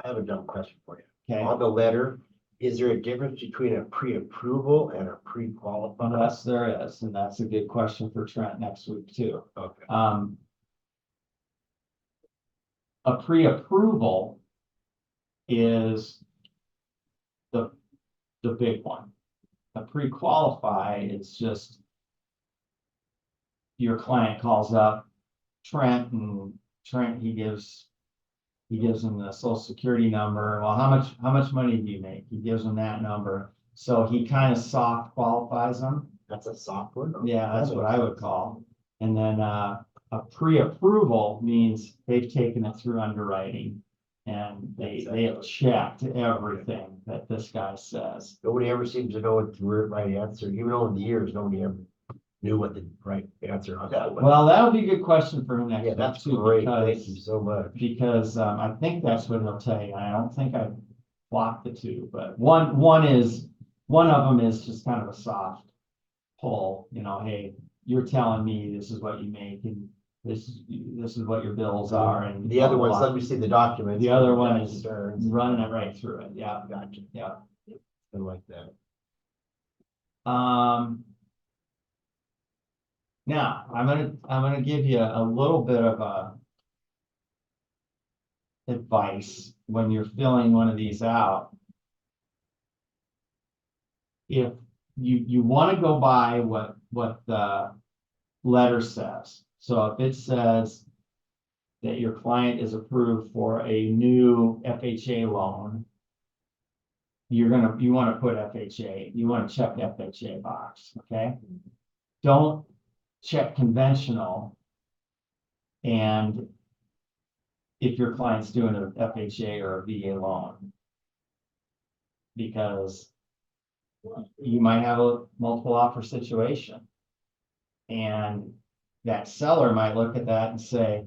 I have a dumb question for you. okay, On the letter, is there a difference between a pre-approval and a pre-qualified? yes, there is, and that's a good question for Trent next week too. Okay. A pre-approval is the big one. A pre-qualify is just your client calls up Trent, and Trent, he gives them the social security number. Well, how much money do you make? He gives them that number. So he kind of soft qualifies them. That's a software? Yeah, that's what I would call. And then a pre-approval means they've taken it through underwriting and they have checked everything that this guy says. Nobody ever seems to know what the right answer, even over the years, nobody ever knew what the right answer on that was. Well, that would be a good question for him next Yeah, week that's too, great. Thank you because, so much. I think that's what he'll tell you. I don't think I blocked the two, but one of them is just kind of a soft pull, hey, you're telling me this is what you make and this is what your bills are, and The other blah, one's, blah, let me see the documents. The other one is Concerns. running it right through it. Yeah, Gotcha. yeah. I like that. Now I'm gonna give you a little bit of advice when you're filling one of these out. If you want to go by what the letter says. So if it says that your client is approved for a new FHA loan, you want to put FHA, you want to check the FHA box, okay? Don't check conventional. And if your client's doing an FHA or a VA loan, because you might have a multiple offer situation. And that seller might look at that and say,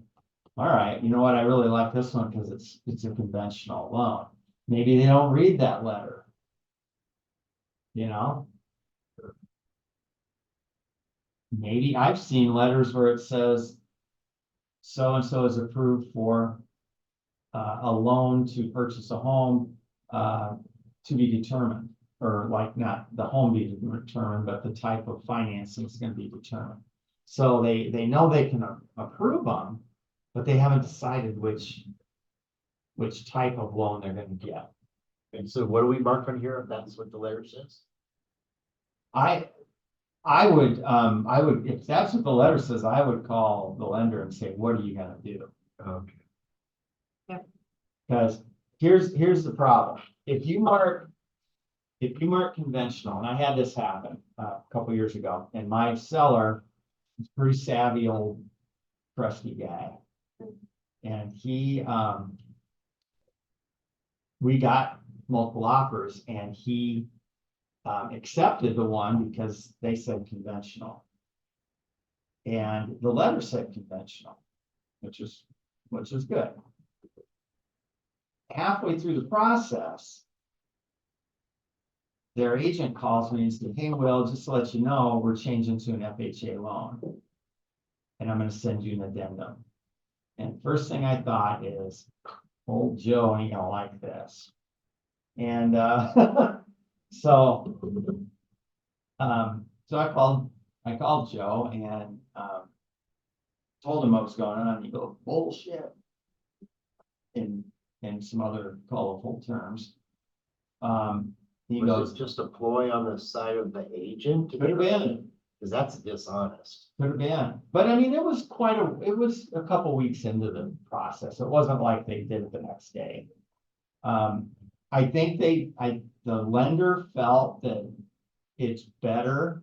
all right, you know what, I really like this one because it's a conventional loan. Maybe they don't read that letter. Maybe I've seen letters where it says so-and-so is approved for a loan to purchase a home to be determined, or like not the home be determined, but the type of financing is going to be determined. So they know they can approve them, but they haven't decided which type of loan they're going to get. And so what do we mark on here? That's what the letter says? I would, if that's what the letter says, I would call the lender and say, what are you gonna do? Okay. Because here's the problem. If you mark conventional, and I had this happen a couple years ago, and my seller is a pretty savvy old crusty guy. And we got multiple offers and he accepted the one because they said conventional. And the letter said conventional, which is good. Halfway through the process, their agent calls me and says, hey, Will, just to let you know, we're changing to an FHA loan. And I'm gonna send you an addendum. And first thing I thought is, old Joe ain't gonna like this. And so I called Joe and told him what was going on. He goes, bullshit. In some other colorful terms. He Was goes, it just a ploy on the side of the agent? could have been, Because that's dishonest. could have been. But I mean, it was a couple weeks into the process. It wasn't like they did it the next day. I think the lender felt that it's better.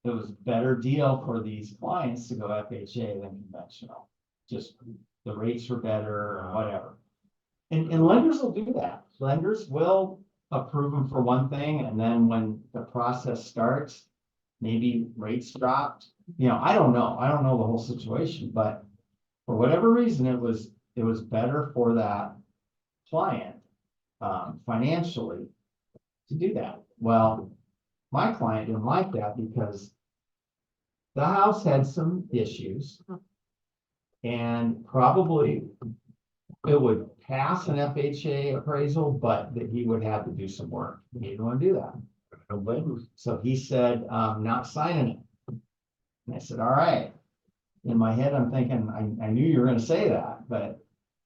It was a better deal for these clients to go FHA than conventional. Just the rates were better or whatever. And lenders will do that. Lenders will approve them for one thing, and then when the process starts, maybe rates dropped. You know, I don't know. I don't know the whole situation, but for whatever reason, it was better for that client financially to do that. Well, my client didn't like that because the house had some issues and probably it would pass an FHA appraisal, but that he would have to do some work. He didn't want to do that. Don't blame him. So he said, not signing it. And I said, all right. In my head, I'm thinking, I knew you were gonna say that, but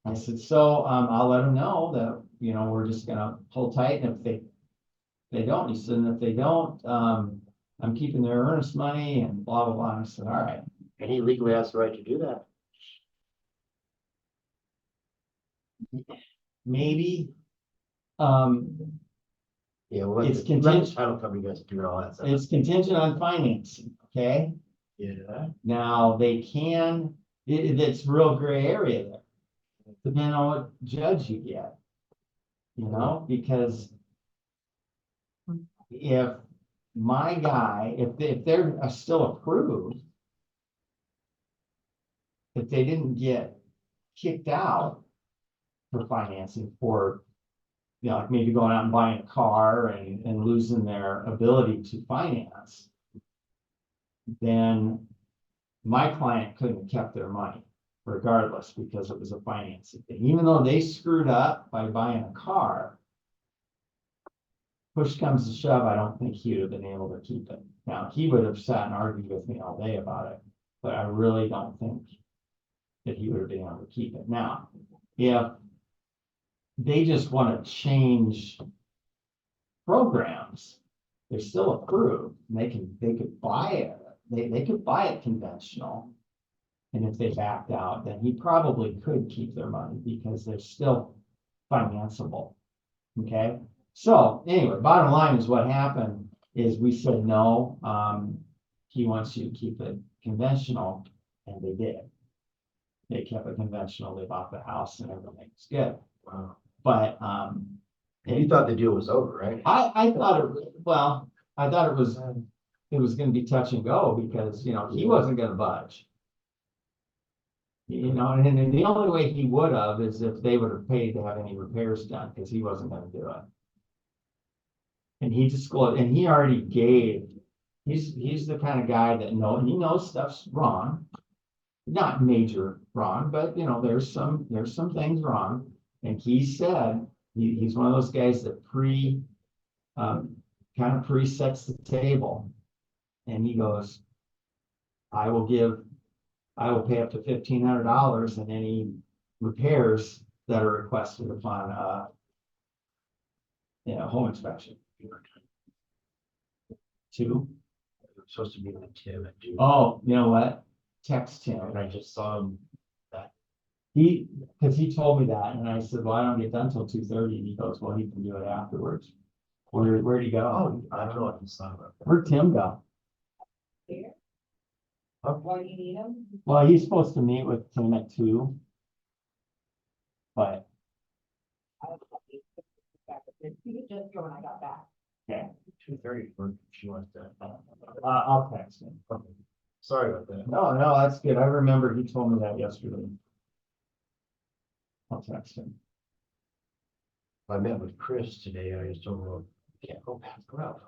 I said, so, I'll let him know that, you know, we're just gonna hold tight, and if they don't, he said, and if they don't, I'm keeping their earnest money and blah, blah, blah. And I said, all right. And he legally has the right to do that. Maybe, Yeah, well, It's let the contingent- title company guys do all that stuff. it's contingent on financing, okay? Yeah. Now, they can, it's real gray area there. Depending on what judge you get. You know, because if my guy, if they're still approved, if they didn't get kicked out for financing for, you know, like maybe going out and buying a car and losing their ability to finance, then my client couldn't have kept their money regardless because it was a financing thing. Even though they screwed up by buying a car, push comes to shove, I don't think he would have been able to keep it. Now, he would have sat and argued with me all day about it, but I really don't think that he would have been able to keep it. Now, if they just want to change programs, they're still approved, and they could buy it, they could buy it conventional. And if they backed out, then he probably could keep their money because they're still financeable. Okay, so anyway, bottom line is what happened is we said no, he wants you to keep it conventional, and they did. They kept it conventional, they bought the house and everything's good. Wow. But And you thought the deal was over, right? I thought it was gonna be touch and go because, you know, he wasn't gonna budge. You know, and the only way he would have is if they would have paid to have any repairs done, because he wasn't gonna do it. And he disclosed, and he already gave, he's the kind of guy that he knows stuff's wrong. Not major wrong, but you know, there's some things wrong. And he said, he's one of those guys that kind of presets the table. And he goes, I will pay up to $1,500 in any repairs that are requested upon home inspection. 2. supposed to be with Tim at 2. Oh, you know what? Text him. And I just saw him. Cause he told me that, and I said, well, I don't get done till 2:30, and he goes, well, he can do it afterwards. Where'd he go? Oh, I don't know what he saw. Where'd Tim go? Why do you need them? Well, he's supposed to meet with Tim at 2. But, Just go when I got back. okay, 2:30 for she wants to. I'll text him. Sorry about that. No, that's good. I remember he told me that yesterday. I'll text him. I met with Chris today, and I just told him, well, you can't go past 12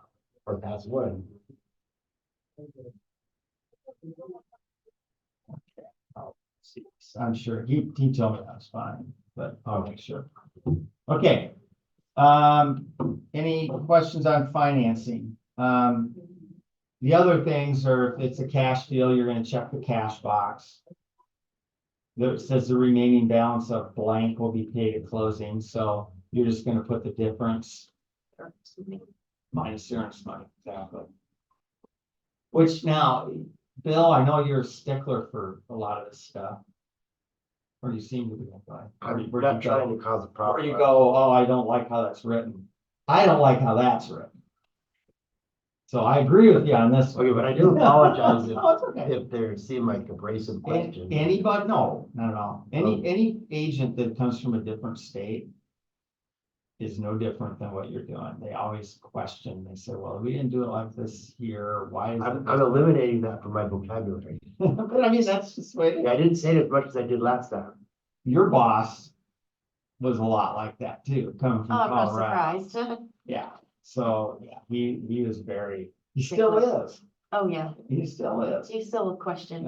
or past 1. I'll see. I'm sure he told me that's fine, but I'll make sure. Okay. Any questions on financing? The other things are, if it's a cash deal, you're gonna check the cash box. There it says the remaining balance of blank will be paid at closing, so you're just gonna put the difference minus your earnest money, exactly. Which now, Bill, I know you're a stickler for a lot of this stuff. Or you seem to be, We're not trying to cause a or problem. you go, oh, I don't like how that's written. I don't like how that's written. So I agree with you on this. one. Okay, but I do apologize No, it's okay. if there seem like abrasive questions. Anybody, no, not at all. Any agent that comes from a different state is no different than what you're doing. They always question, they say, well, we didn't do it like this here, why is it? I'm eliminating that from my vocabulary. But I mean, that's just the way it is. I didn't say it as much as I did last time. Your boss was a lot like that too, coming from Oh, I'm not Colorado. surprised. Yeah, so, yeah, he was very, he still is, Oh, yeah, he still is. you still question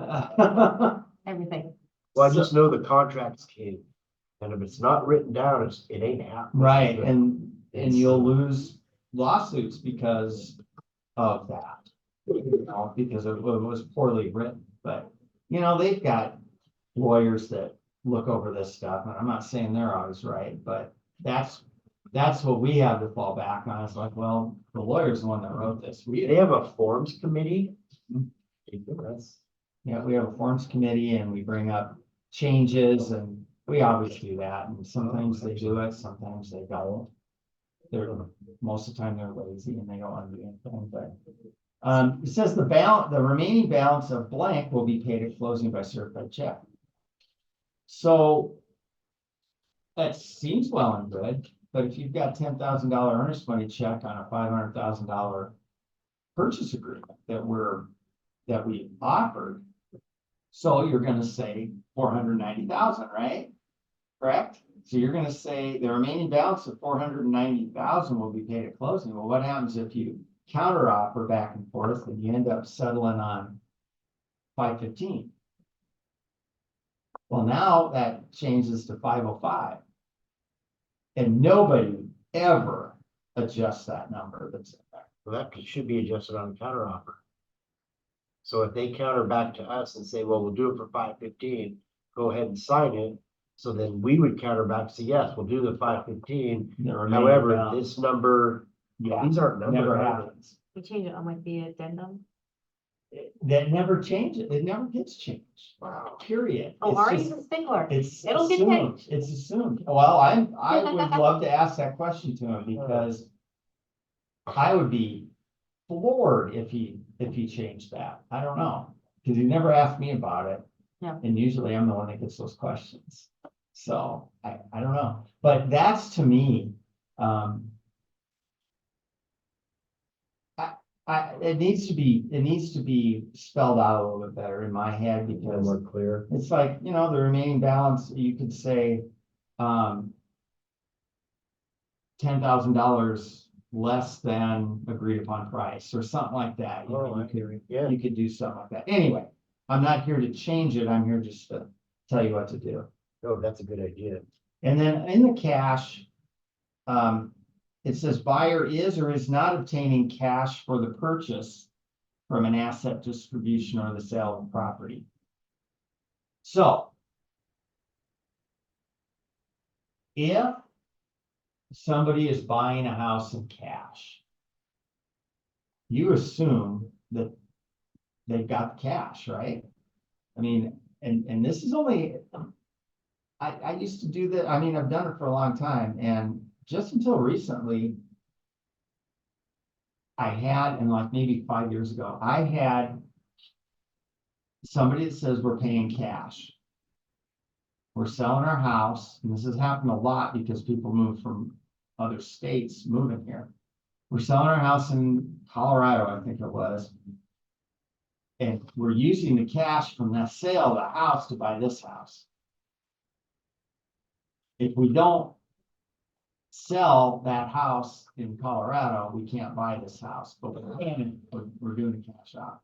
everything. Well, I just know the contracts came, and if it's not written down, it ain't happening. Right, and you'll lose lawsuits because of that. You know, because it was poorly written, but, you know, they've got lawyers that look over this stuff, and I'm not saying they're always right, but that's what we have to fall back on. It's like, well, the lawyer's the one that wrote this. They have a forms committee. That's Yeah, we have a forms committee and we bring up changes, and we always do that. And sometimes they do it, sometimes they don't. Most of the time they're lazy and they don't want to do anything, but. It says the remaining balance of blank will be paid at closing by certified check. So. That seems well and good, but if you've got $10,000 earnest money check on a $500,000 purchase agreement that we offered. So you're gonna say 490,000, right? Correct? So you're gonna say the remaining balance of 490,000 will be paid at closing. Well, what happens if you counter offer back and forth and you end up settling on 515? Well, now that changes to 505. And nobody ever adjusts that number that's in there. well, that should be adjusted on a counter offer. So if they counter back to us and say, well, we'll do it for 515, go ahead and sign it. So then we would counter back, say, yes, we'll do the 515. The remaining However, balance. this number, Yeah, these aren't never numbers. happens. We change it on like the addendum. That never changes. It never gets changed. Wow. Period. Oh, It's Marty's just- a stickler. It's It'll get assumed. changed. It's assumed. Well, I would love to ask that question to him because I would be floored if he changed that. I don't know. Because he never asked me about it. Yeah. And usually I'm the one that gets those questions. So I don't know. But that's to me, it needs to be spelled out a little bit better in my head because More clear. it's like, you know, the remaining balance, you could say, $10,000 less than agreed upon price or something like that. You know, Oh, I hear you. Yeah. you could do something like that. Anyway, I'm not here to change it. I'm here just to tell you what to do. Oh, that's a good idea. And then in the cash, it says buyer is or is not obtaining cash for the purchase from an asset distribution or the sale of property. So if somebody is buying a house in cash, you assume that they've got the cash, right? I mean, and this is only, I used to do that, I mean, I've done it for a long time, and just until recently, I had, and like maybe 5 years ago, I had somebody that says we're paying cash. We're selling our house, and this has happened a lot because people move from other states moving here. We're selling our house in Colorado, I think it was. And we're using the cash from that sale of the house to buy this house. If we don't sell that house in Colorado, we can't buy this house, but we're doing a cash out.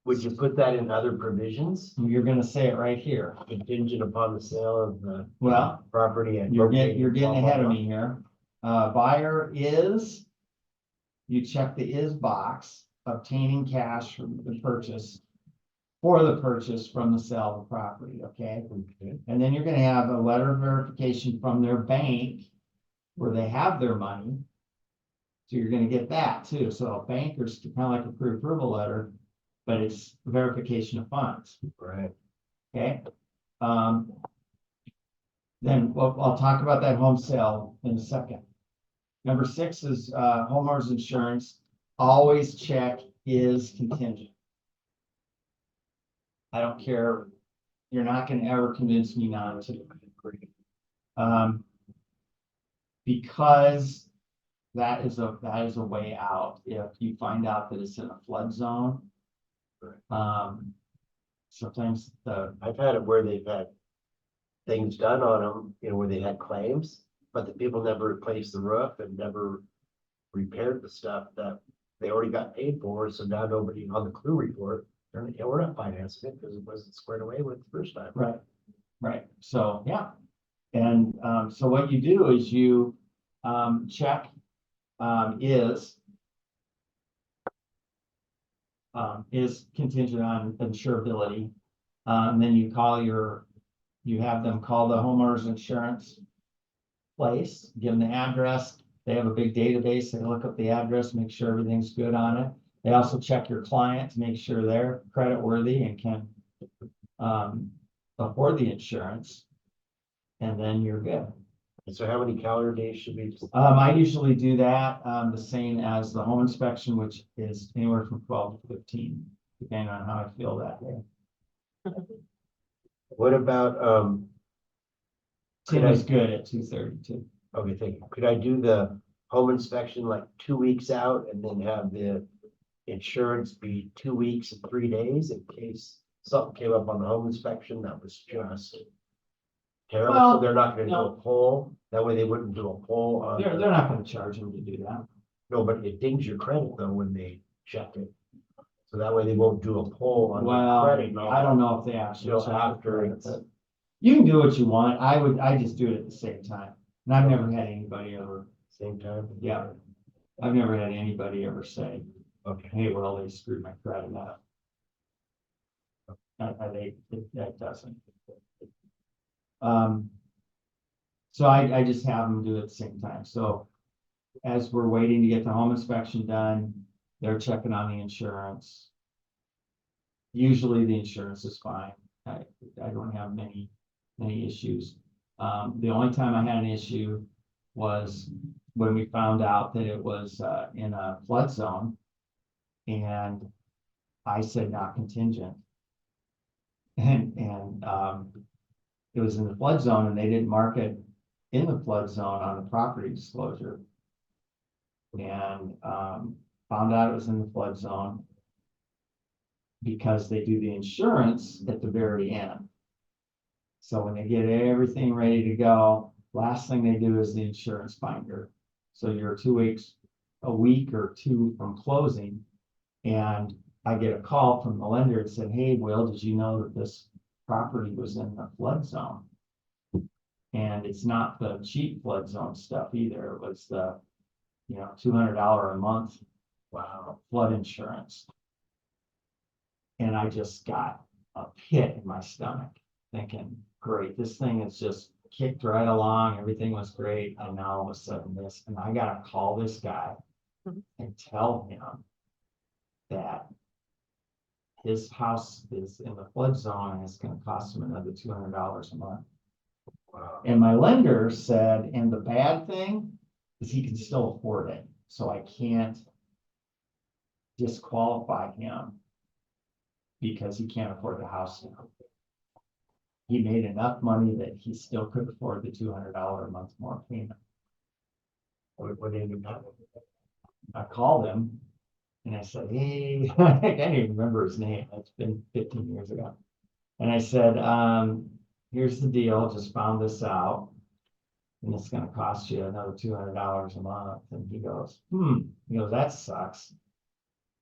Would you put that in other provisions You're gonna say it right here. contingent upon the sale of the Well, property and? you're getting ahead of me here. Buyer is, you check the is box, obtaining cash from the purchase. For the purchase from the sale of the property, okay? Okay. And then you're gonna have a letter of verification from their bank where they have their money. So you're gonna get that too. So a banker's kind of like a pre-approval letter, but it's verification of funds, Right. okay? Then I'll talk about that home sale in a second. Number 6 is homeowners insurance. Always check is contingent. I don't care. You're not gonna ever convince me not to. Because that is a way out. If you find out that it's in a flood zone. Sometimes I've had it where they've had things done on them, where they had claims, but the people never replaced the roof and never repaired the stuff that they already got paid for, so now nobody on the clue report, we're not financing it because it wasn't squared away with the first time. right, so, yeah. And, so what you do is you, check, is contingent on insurability. And then you have them call the homeowner's insurance place, give them the address. They have a big database. They look up the address, make sure everything's good on it. They also check your client to make sure they're credit worthy and can afford the insurance. And then you're good. And so how many calendar days should we? I usually do that the same as the home inspection, which is anywhere from 12 to 15, depending on how I feel that day. What about, Tim is good at 2:32. okay, thank you. Could I do the home inspection like 2 weeks out and then have the insurance be 2 weeks and 3 days in case something came up on the home inspection that was just terrible? Well, So they're not gonna do no. a poll, that way they wouldn't do a poll on. They're not gonna charge him to do that. No, but it dings your credit though when they check it. So that way they won't do a poll on the Well, credit. I don't know if they actually. Till check after it, it's- but you can do what you want. I just do it at the same time. And I've never had anybody ever, Same time? yeah. I've never had anybody ever say, Okay. hey, well, they screwed my credit up. That doesn't. So I just have them do it at the same time. So as we're waiting to get the home inspection done, they're checking on the insurance. Usually the insurance is fine. I don't have many issues. The only time I had an issue was when we found out that it was in a flood zone. And I said not contingent. And it was in the flood zone and they didn't mark it in the flood zone on the property disclosure. And found out it was in the flood zone because they do the insurance at the very end. So when they get everything ready to go, last thing they do is the insurance binder. So you're 2 weeks, a week or two from closing. And I get a call from the lender and said, hey, Will, did you know that this property was in the flood zone? And it's not the cheap flood zone stuff either. It was the, $200 a month, wow, flood insurance. And I just got a pit in my stomach thinking, great, this thing is just kicked right along. Everything was great. And now all of a sudden this, and I got to call this guy and tell him that his house is in the flood zone and it's gonna cost him another $200 a month. Wow. And my lender said, and the bad thing is he can still afford it, so I can't disqualify him because he can't afford the house now. He made enough money that he still could afford the $200 a month more payment. What ended up? I called him and I said, hey, I can't even remember his name. It's been 15 years ago. And I said, here's the deal, just found this out. And it's gonna cost you another $200 a month. And he goes, that sucks.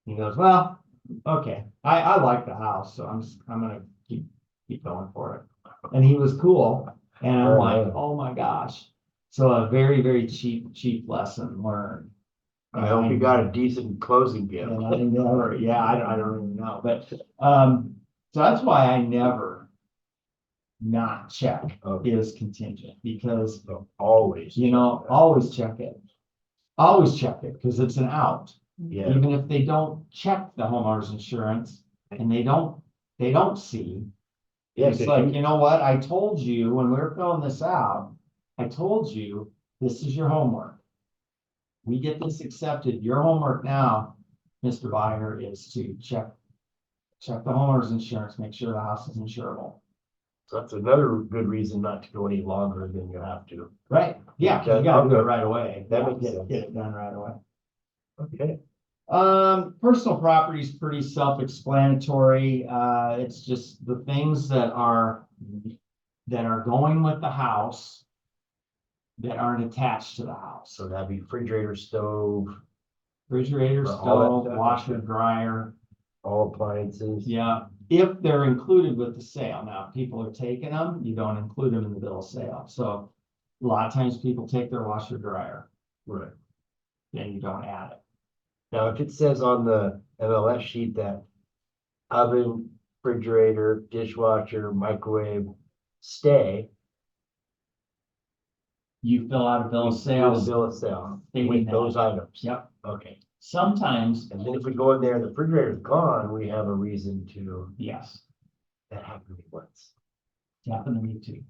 He goes, well, okay, I like the house, so I'm gonna keep going for it. And he was cool. And I'm like, oh my gosh. So a very, very cheap lesson learned. I hope you got a decent closing gift. And I never, I don't even know, but, so that's why I never not check Okay. is contingent, because, So always. always check it. Always check it, because it's an out. Yeah, Even if they don't check the homeowner's insurance and they don't see. yeah, It's like, you know what, I told you when we were filling this out, I told you, this is your homework. We get this accepted, your homework now, Mr. Buyer, is to check the homeowner's insurance, make sure the house is insurable. so that's another good reason not to go any longer than you have to. Right, yeah, 'cause you gotta do it right away. That Yeah, makes sense. Get it done right away. Okay. Personal property is pretty self-explanatory. It's just the things that are going with the house that aren't attached to the house. So that'd be refrigerator, stove, Refrigerator, For all that stove, stuff. washer, dryer, all appliances. yeah, if they're included with the sale. Now, if people are taking them, you don't include them in the bill of sale. So a lot of times people take their washer, dryer, Right. then you don't add it. Now, if it says on the MLS sheet that oven, refrigerator, dishwasher, microwave, stay. You fill out a bill of we do the sales. Bill of sale stating with that. those items. Yep. Okay, Sometimes, and then if we go in there and the refrigerator's gone, we have a reason to, yes, that happened to me once. happened to me too.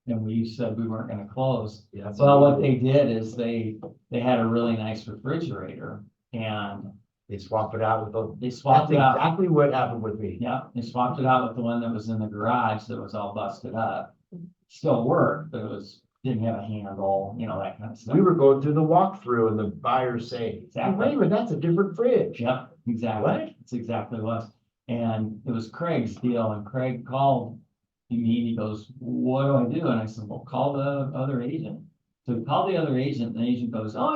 And we said we weren't gonna close. Yeah. that's Well, what amazing. they did is they had a really nice refrigerator and They swap it out with those. they swapped That's it out. exactly what happened with me. Yeah, they swapped it out with the one that was in the garage that was all busted up. Still worked, but didn't have a handle, that kind of stuff. We were going through the walkthrough and the buyers say, Exactly. wait a minute, that's a different fridge. Yep, exactly. What? It's exactly what it was. And it was Craig's deal, and Craig called me, he goes, what do I do? And I said, well, call the other agent. So he called the other agent, and the agent goes, oh,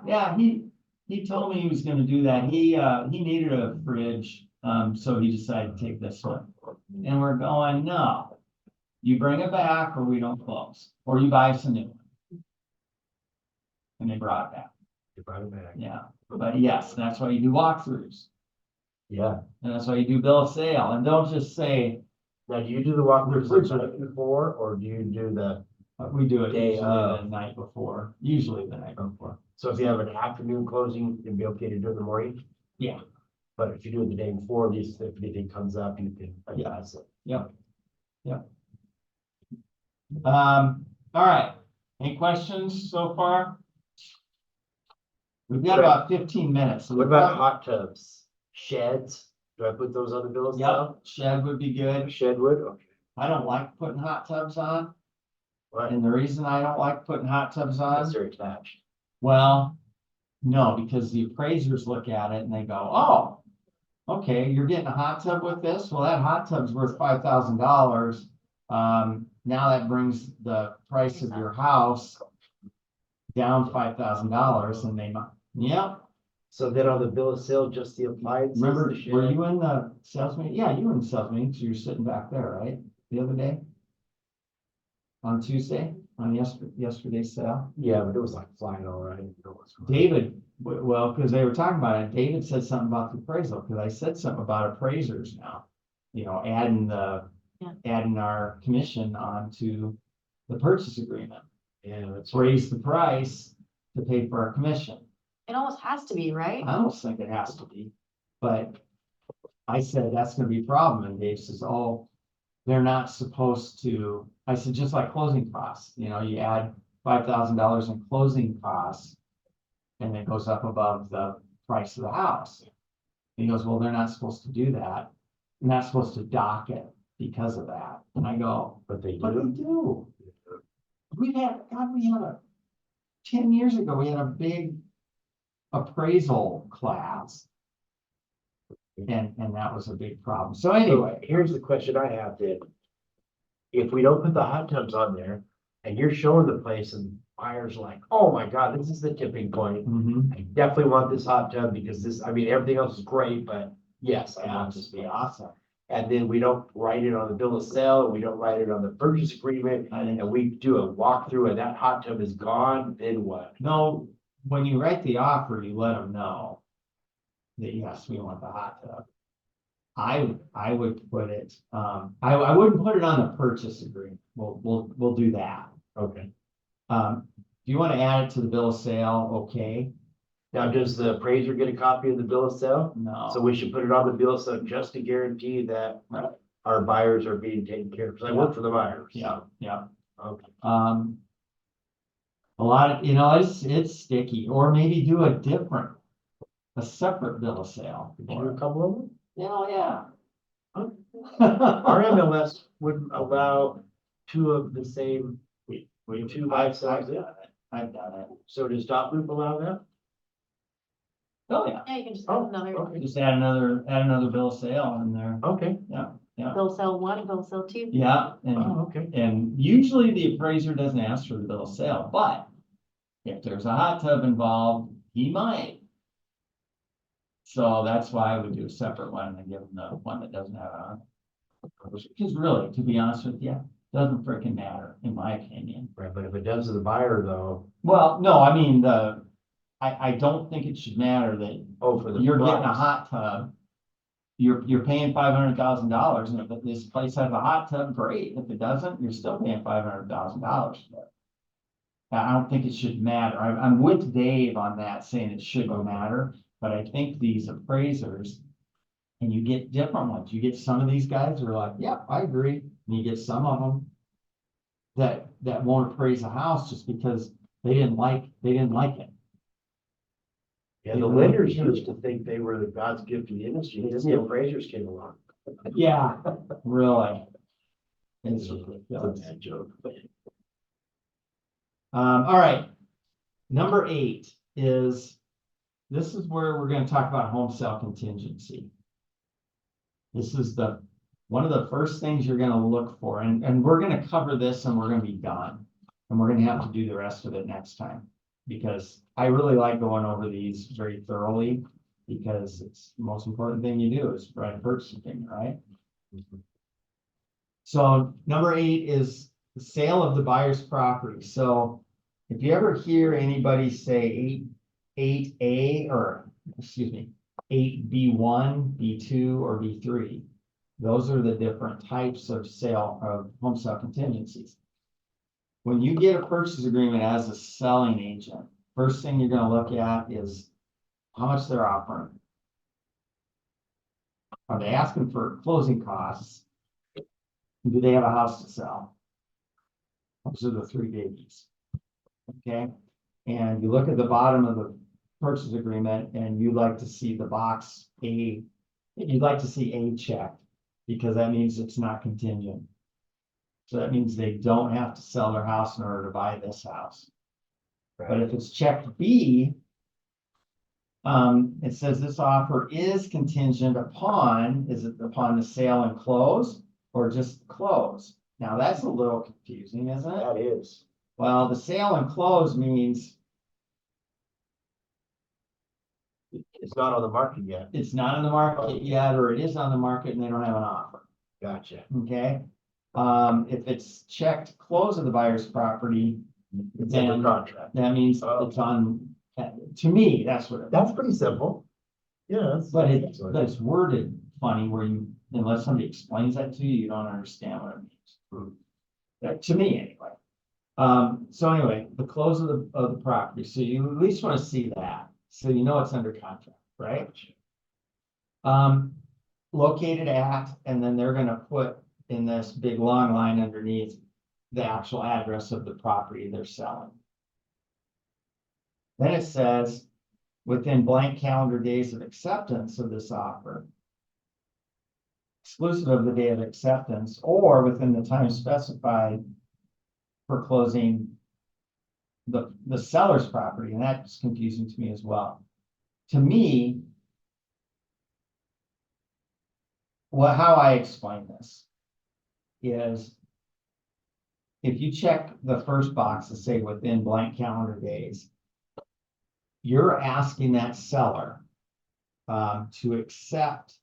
yeah, he told me he was gonna do that. He needed a fridge, so he decided to take this one. And we're going, no, you bring it back or we don't close, or you buy us a new one. And they brought it back, You brought it back. yeah. But yes, that's why you do walkthroughs. Yeah. And that's why you do bill of sale, and don't just say, Now, do you do the walkthroughs the Refrigerator. night before, or do you do the, we do it Day usually of. the night before, usually the night before. so if you have an afternoon closing, it'd be okay to do it in the morning? Yeah. But if you do it the day before, at least if anything comes up, you can address it. All right, any questions so far? We've got about 15 minutes. so What we've about got- hot tubs, sheds? Do I put those on the bill of Yep, sale? shed would be good. Shed wood, okay. I don't like putting hot tubs on, Why? and the reason I don't like putting hot tubs on, Unless they're attached. well, no, because the appraisers look at it and they go, oh, okay, you're getting a hot tub with this? Well, that hot tub's worth $5,000. Now that brings the price of your house down $5,000, and yeah, So then on the bill of sale, just the appliances? remember, the were shed? you in the sales meeting? Yeah, you were in the sales meeting, so you're sitting back there, right? The other day? On Tuesday, on yesterday's sale? Yeah, but it was like flying all right. David, well, because they were talking about it, David said something about the appraisal, because I said something about appraisers now. Adding our commission onto the purchase agreement, Yeah, that's raise the price to pay for our commission. It almost has to be, right? I don't think it has to be, but I said, that's gonna be a problem, and Dave says, oh, they're not supposed to, I said, just like closing costs, you know, you add $5,000 in closing costs. And it goes up above the price of the house. He goes, well, they're not supposed to do that. They're not supposed to dock it because of that. And I go, But they but they do. do. We had, God, we had 10 years ago, we had a big appraisal class. And that was a big problem. So So anyway, here's the question I have then. If we don't put the hot tubs on there and you're showing the place and buyers like, oh my God, this is the tipping point. mhm, I definitely want this hot tub because this, I mean, everything else is great, but yes, I yeah, want it's this just to be be awesome. And then we don't write it on the bill of sale, we don't write it on the purchase agreement, I think, and we do a walkthrough and that hot tub is gone, then what? no, when you write the offer, you let them know that yes, we want the hot tub. I would put it, I wouldn't put it on the purchase agreement. We'll do that. Okay. If you want to add it to the bill of sale, okay, Now, does the appraiser get a copy of the bill of sale? So no, we should put it on the bill of sale just to guarantee that Right. our buyers are being taken care of, because I work for the buyers. yeah, yeah. Okay. A lot of, you know, it's sticky, or maybe do a separate bill of sale. Did you do a couple of them? Yeah, yeah. Our MLS wouldn't allow two of the same, two buy I've sides. done it. I've done it. So does Dot Loop allow that? Oh, yeah. Yeah, you can just Oh, add another okay. Just add another bill of sale in there. Okay. bill sale 1, bill sale 2. Yeah, Oh, okay. and usually the appraiser doesn't ask for the bill of sale, but if there's a hot tub involved, he might. So that's why I would do a separate one and give him the one that doesn't have a. Because really, to be honest with you, doesn't freaking matter, in my opinion. Right, but if it does to the buyer though, Well, no, I mean, I don't think it should matter that oh, for the. you're getting a price. hot tub. You're paying $500,000, and if this place has a hot tub, great. If it doesn't, you're still paying $500,000. I don't think it should matter. I'm with Dave on that, saying it shouldn't matter, but I think these appraisers. And you get different ones. You get some of these guys who are like, yeah, I agree. And you get some of them that won't appraise a house just because they didn't like it. Yeah, the lenders used to think they were the God's gift to the industry, then the appraisers came along. Yeah, really. It's It's a ridiculous. bad joke. All right. Number 8 is, this is where we're gonna talk about home sale contingency. This is one of the first things you're gonna look for, and we're gonna cover this and we're gonna be done. And we're gonna have to do the rest of it next time, because I really like going over these very thoroughly, because it's the most important thing you do is write a purchase agreement, right? So number 8 is the sale of the buyer's property. So if you ever hear anybody say 8A, or excuse me, 8B1, B2, or B3, those are the different types of home sale contingencies. When you get a purchase agreement as a selling agent, first thing you're gonna look at is how much they're offering. Are they asking for closing costs? Do they have a house to sell? Those are the 3 biggies. Okay, and you look at the bottom of the purchase agreement and you'd like to see the box A, you'd like to see A checked, because that means it's not contingent. So that means they don't have to sell their house in order to buy this house. But if it's checked B, it says this offer is contingent upon, is it upon the sale and close, or just close? Now that's a little confusing, isn't it? That is. Well, the sale and close means It's not on the market yet. it's not on the market yet, or it is on the market and they don't have an offer, Gotcha. okay? If it's checked close of the buyer's property, It's in the then contract. that means Oh. it's on, to me, that's what it. That's pretty simple. Yeah. But it's worded funny where unless somebody explains that to you, you don't understand what it means. To me, anyway. So anyway, the close of the property, so you at least want to see that, so you know it's under contract, right? located at, and then they're gonna put in this big long line underneath the actual address of the property they're selling. Then it says, within blank calendar days of acceptance of this offer, exclusive of the day of acceptance, or within the time specified for closing the seller's property, and that's confusing to me as well. To me, how I explain this is if you check the first box to say within blank calendar days, you're asking that seller to accept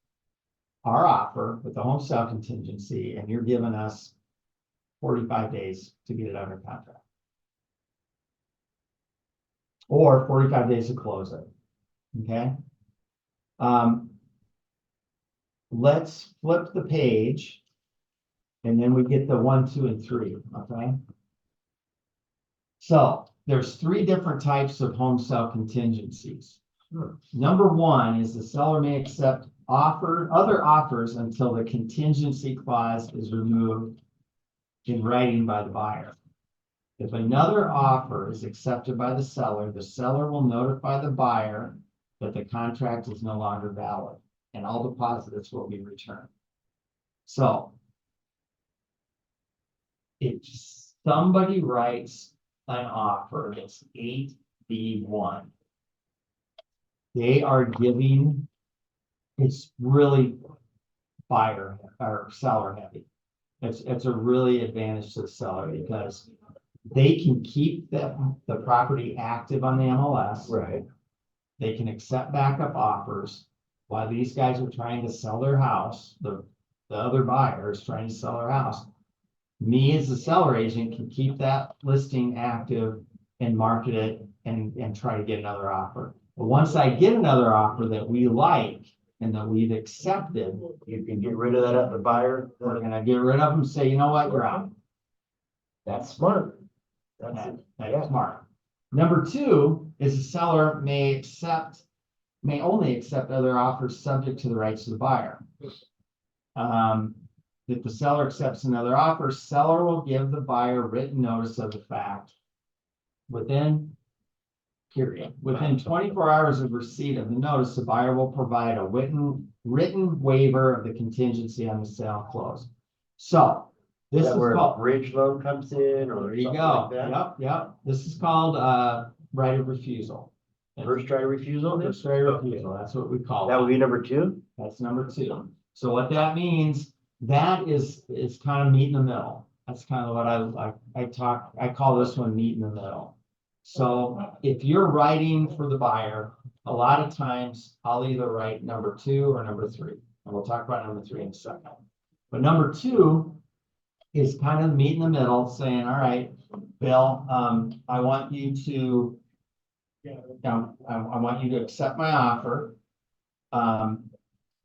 our offer with the home sale contingency, and you're giving us 45 days to get it under contract. Or 45 days to close it, okay? Let's flip the page, and then we get the 1, 2, and 3, okay? So there's 3 different types of home sale contingencies. Number 1 is the seller may accept other offers until the contingency clause is removed in writing by the buyer. If another offer is accepted by the seller will notify the buyer that the contract is no longer valid, and all deposits will be returned. So if somebody writes an offer that's 8B1, they are giving, it's really buyer or seller heavy. It's a really advantage to the seller because they can keep the property active on the MLS. Right. They can accept backup offers while these guys are trying to sell their house. The other buyer is trying to sell their house. Me as the seller agent can keep that listing active and market it and try to get another offer. But once I get another offer that we like and that we've accepted, You can get rid of that other buyer. we're gonna get rid of them, say, you know what, you're out. That's smart. That's That's smart. Number 2 is the seller may only accept other offers subject to the rights of the buyer. If the seller accepts another offer, seller will give the buyer written notice of the fact within 24 hours of receipt of the notice, the buyer will provide a written waiver of the contingency on the sale close. So this is where a called, bridge loan comes in or there you something go. like that. Yep. This is called right of refusal. First try refusal. First right of refusal. That's what we call it. That would be number 2. That's number 2. So what that means, that is kind of meet in the middle. That's kind of what I call this one meet in the middle. So if you're writing for the buyer, a lot of times I'll either write number 2 or number 3. And we'll talk about number 3 in a second. But number 2 is kind of meet in the middle, saying, all right, Bill, I want you to I want you to accept my offer. I'm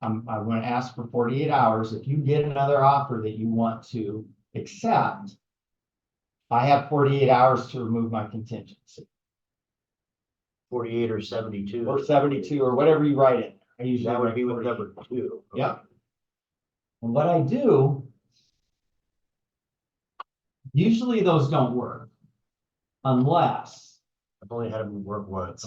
going to ask for 48 hours. If you get another offer that you want to accept, I have 48 hours to remove my contingency. 48 or 72. Or 72 or whatever you write it. I usually That would write be with 48. number 2. Yep. And what I do, usually those don't work unless I've only had them work once.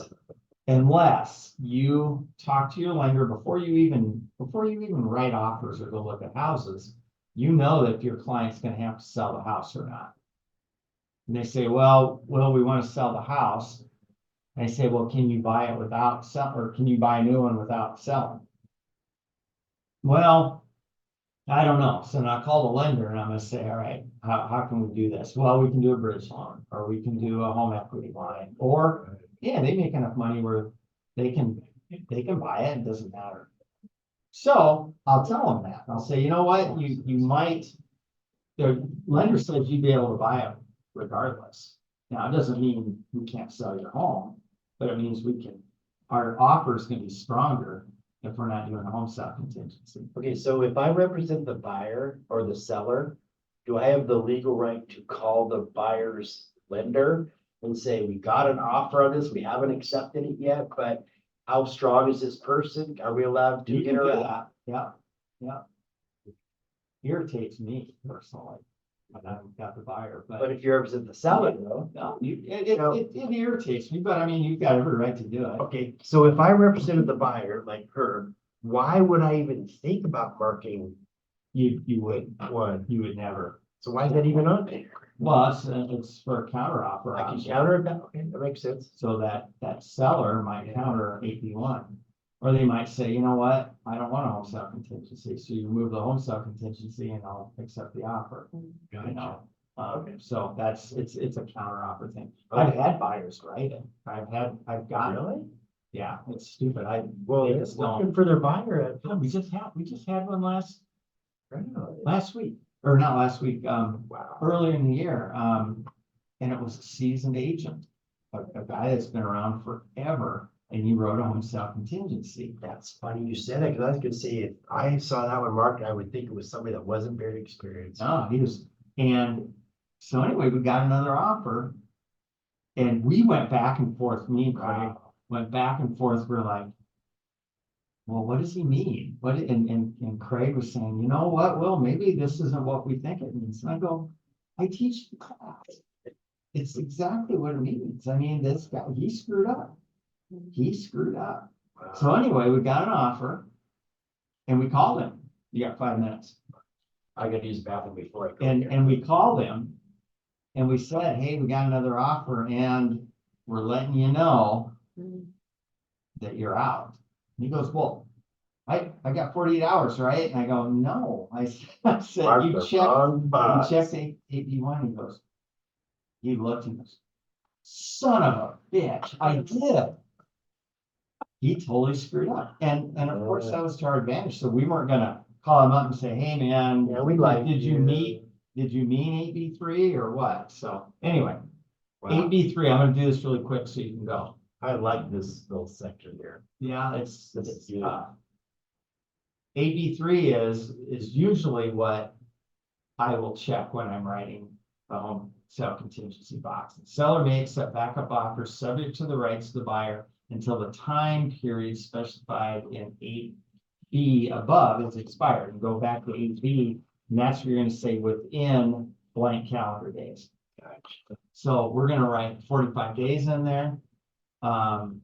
you talk to your lender before you even write offers or go look at houses. You know that your client's going to have to sell the house or not. And they say, well, we want to sell the house. And I say, well, can you buy it without selling, or can you buy a new one without selling? Well, I don't know. So now I call the lender and I'm going to say, all right, how can we do this? Well, we can do a bridge loan, or we can do a home equity line, or yeah, they make enough money where they can buy it. It doesn't matter. So I'll tell them that. I'll say, you know what, you might, the lender says you'd be able to buy it regardless. Now, it doesn't mean we can't sell your home, but it means our offer is going to be stronger if we're not doing a home sale contingency. Okay, so if I represent the buyer or the seller, do I have the legal right to call the buyer's lender and say, we got an offer on this, we haven't accepted it yet, but how strong is this person? Are we allowed to You can do interact? that, yeah. Yeah. Irritates me personally, when I've got the buyer, But but if you represent the seller though, no, it irritates me, but I mean, you've got every right to do it. okay, so if I represented the buyer like her, why would I even think about marking You would, one? you would never. So why is that even on there? Well, it's for a counter offer I can option, counter that, okay, that makes sense. so that seller might counter 8B1. Or they might say, you know what, I don't want a home sale contingency, so you remove the home sale contingency and I'll accept the offer, you know? Okay. So it's a counter offer thing. I've Okay. had buyers write it. I've got, Really? yeah, it's stupid. Well, They it's just don't. looking for their buyer at. Yeah, we just had one last Really? week, or not last week, Wow. earlier in the year, and it was a seasoned agent. A guy that's been around forever, and he wrote a home sale contingency. That's funny you said that, because I was gonna say, if I saw that one marked, I would think it was somebody that wasn't very experienced. No, he was, and so anyway, we got another offer. And we went back and forth, me and Craig went back and forth, we're like, well, what does he mean? And Craig was saying, you know what, Will, maybe this isn't what we think it means. And I go, I teach the class. It's exactly what it means. I mean, this guy, he screwed up. He screwed up. So anyway, we got an offer and we called him. You got 5 minutes. I gotta use the bathroom before I go. And we called him and we said, hey, we got another offer and we're letting you know that you're out. And he goes, well, I got 48 hours, right? And I go, no, I said, Mark you the checked, wrong you box. checked 8B1. He goes, he looked and goes, son of a bitch, I did. He totally screwed up. And of course that was to our advantage. So we weren't gonna call him up and say, hey, man, Yeah, we like did you mean 8B3 or what? So anyway, Wow. 8B3, I'm gonna do this really quick so you can go. I like this little section here. Yeah, it's, That's good. 8B3 is usually what I will check when I'm writing the home sale contingency box. The seller may accept backup offers subject to the rights of the buyer until the time period specified in 8B above is expired, and go back to 8B, and that's where you're gonna say within blank calendar days. Gotcha. So we're gonna write 45 days in there. And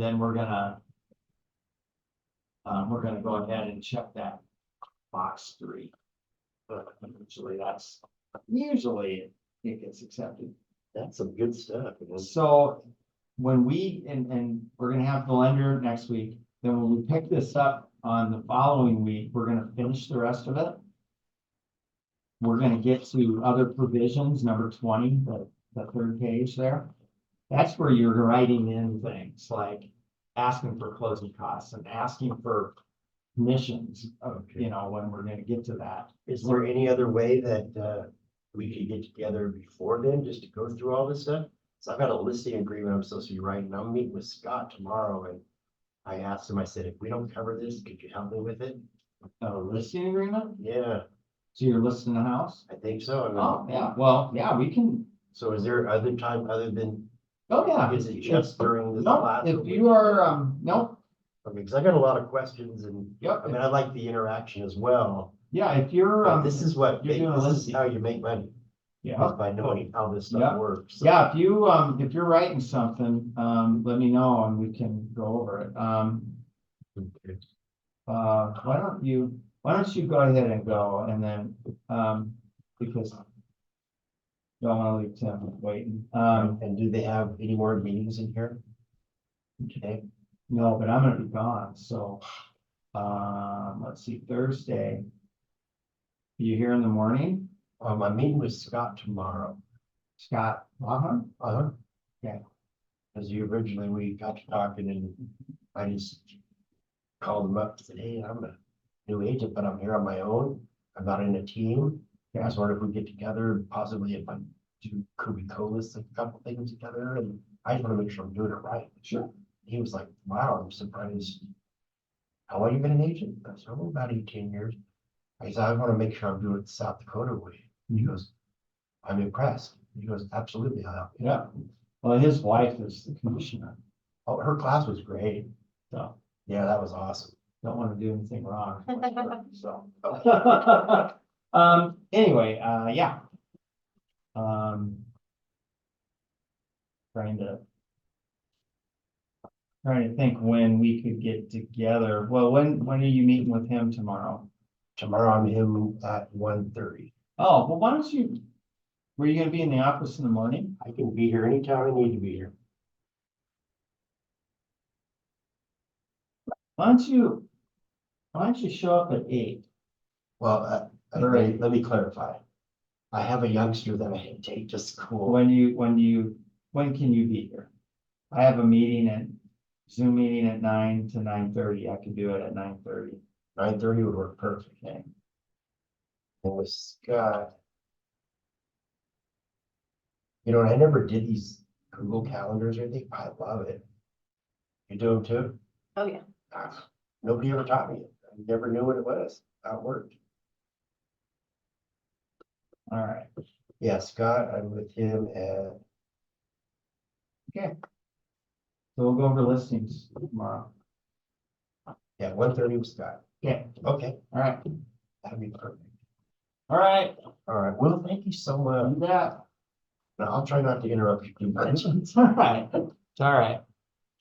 then we're gonna go ahead and check that box 3. But usually it gets accepted. That's some good stuff. So when and we're gonna have the lender next week, then when we pick this up on the following week, we're gonna finish the rest of it. We're gonna get to other provisions, number 20, the 3rd page there. That's where you're writing in things like asking for closing costs and asking for commissions, Okay. you know, when we're gonna get to that. Is there any other way that we could get together before then, just to go through all this stuff? So I've got a listing agreement I'm supposed to be writing. I'm meeting with Scott tomorrow, and I asked him, I said, if we don't cover this, could you help me with it? A listing agreement? Yeah, So you're listing the house? I think so. I mean, Oh, yeah, well, yeah, we can, so is there other time other than, oh, yeah. is it just during this No, class? if you are, no, I mean, because I got a lot of questions, and yep, I mean, I like the interaction as well. yeah, if you're, But this is what, you're doing a this is listing. how you make money, yeah. is by knowing how this Yeah. stuff works. So- Yeah, if you're writing something, let me know and we can go over it. Okay. Why don't you go ahead and go and then, because don't want to leave Tim waiting. And do they have any more meetings in here today? No, but I'm gonna be gone, so, let's see, Thursday. You here in the morning, I'm meeting with Scott tomorrow. Scott? Uh-huh. Yeah. As you originally, we got to talking, and I just called him up and said, hey, I'm a new agent, but I'm here on my own. I'm not in a team. I was wondering if we get together, possibly if I could we co-list a couple things together, and I just want to make sure I'm doing it right. Sure. He was like, wow, I'm surprised. How long you been an agent? I said, oh, about 18 years. I said, I want to make sure I'm doing it the South Dakota way. He goes, I'm impressed. He goes, absolutely. Yeah, well, his wife is the commissioner, Oh, her class was great. so, Yeah, that was awesome. don't want to do anything wrong. So. Anyway, yeah. Trying to think when we could get together. Well, when are you meeting with him tomorrow? Tomorrow I'm him at 1:30. Oh, well, why don't you, were you gonna be in the office in the morning? I can be here anytime I need to be here. Why don't you show up at 8? Well, Right. let me clarify. I have a youngster that I take to school. When can you be here? I have a meeting Zoom meeting at 9 to 9:30. I could do it at 9:30. 9:30 would work perfect. Okay. And with Scott. You know, and I never did these Google calendars or anything. I love it. You do them too? Oh, yeah. Nobody ever taught me it. I never knew what it was, how it worked. All right. Yeah, Scott, I'm with him at, So we'll go over listings tomorrow. yeah, 1:30 with Scott. Okay. Okay, All right. that'd be perfect. All right. All right, well, thank you so much. Yeah. Now, I'll try not to interrupt you too much. It's all right. It's all right.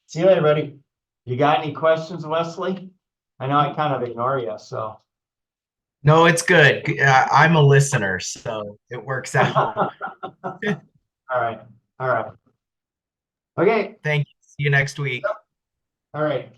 See you later, buddy. You got any questions, Wesley? I know I kind of ignore you, so. No, it's good. I'm a listener, so it works out. All right. All right. Okay. Thank you. See you next week. All right.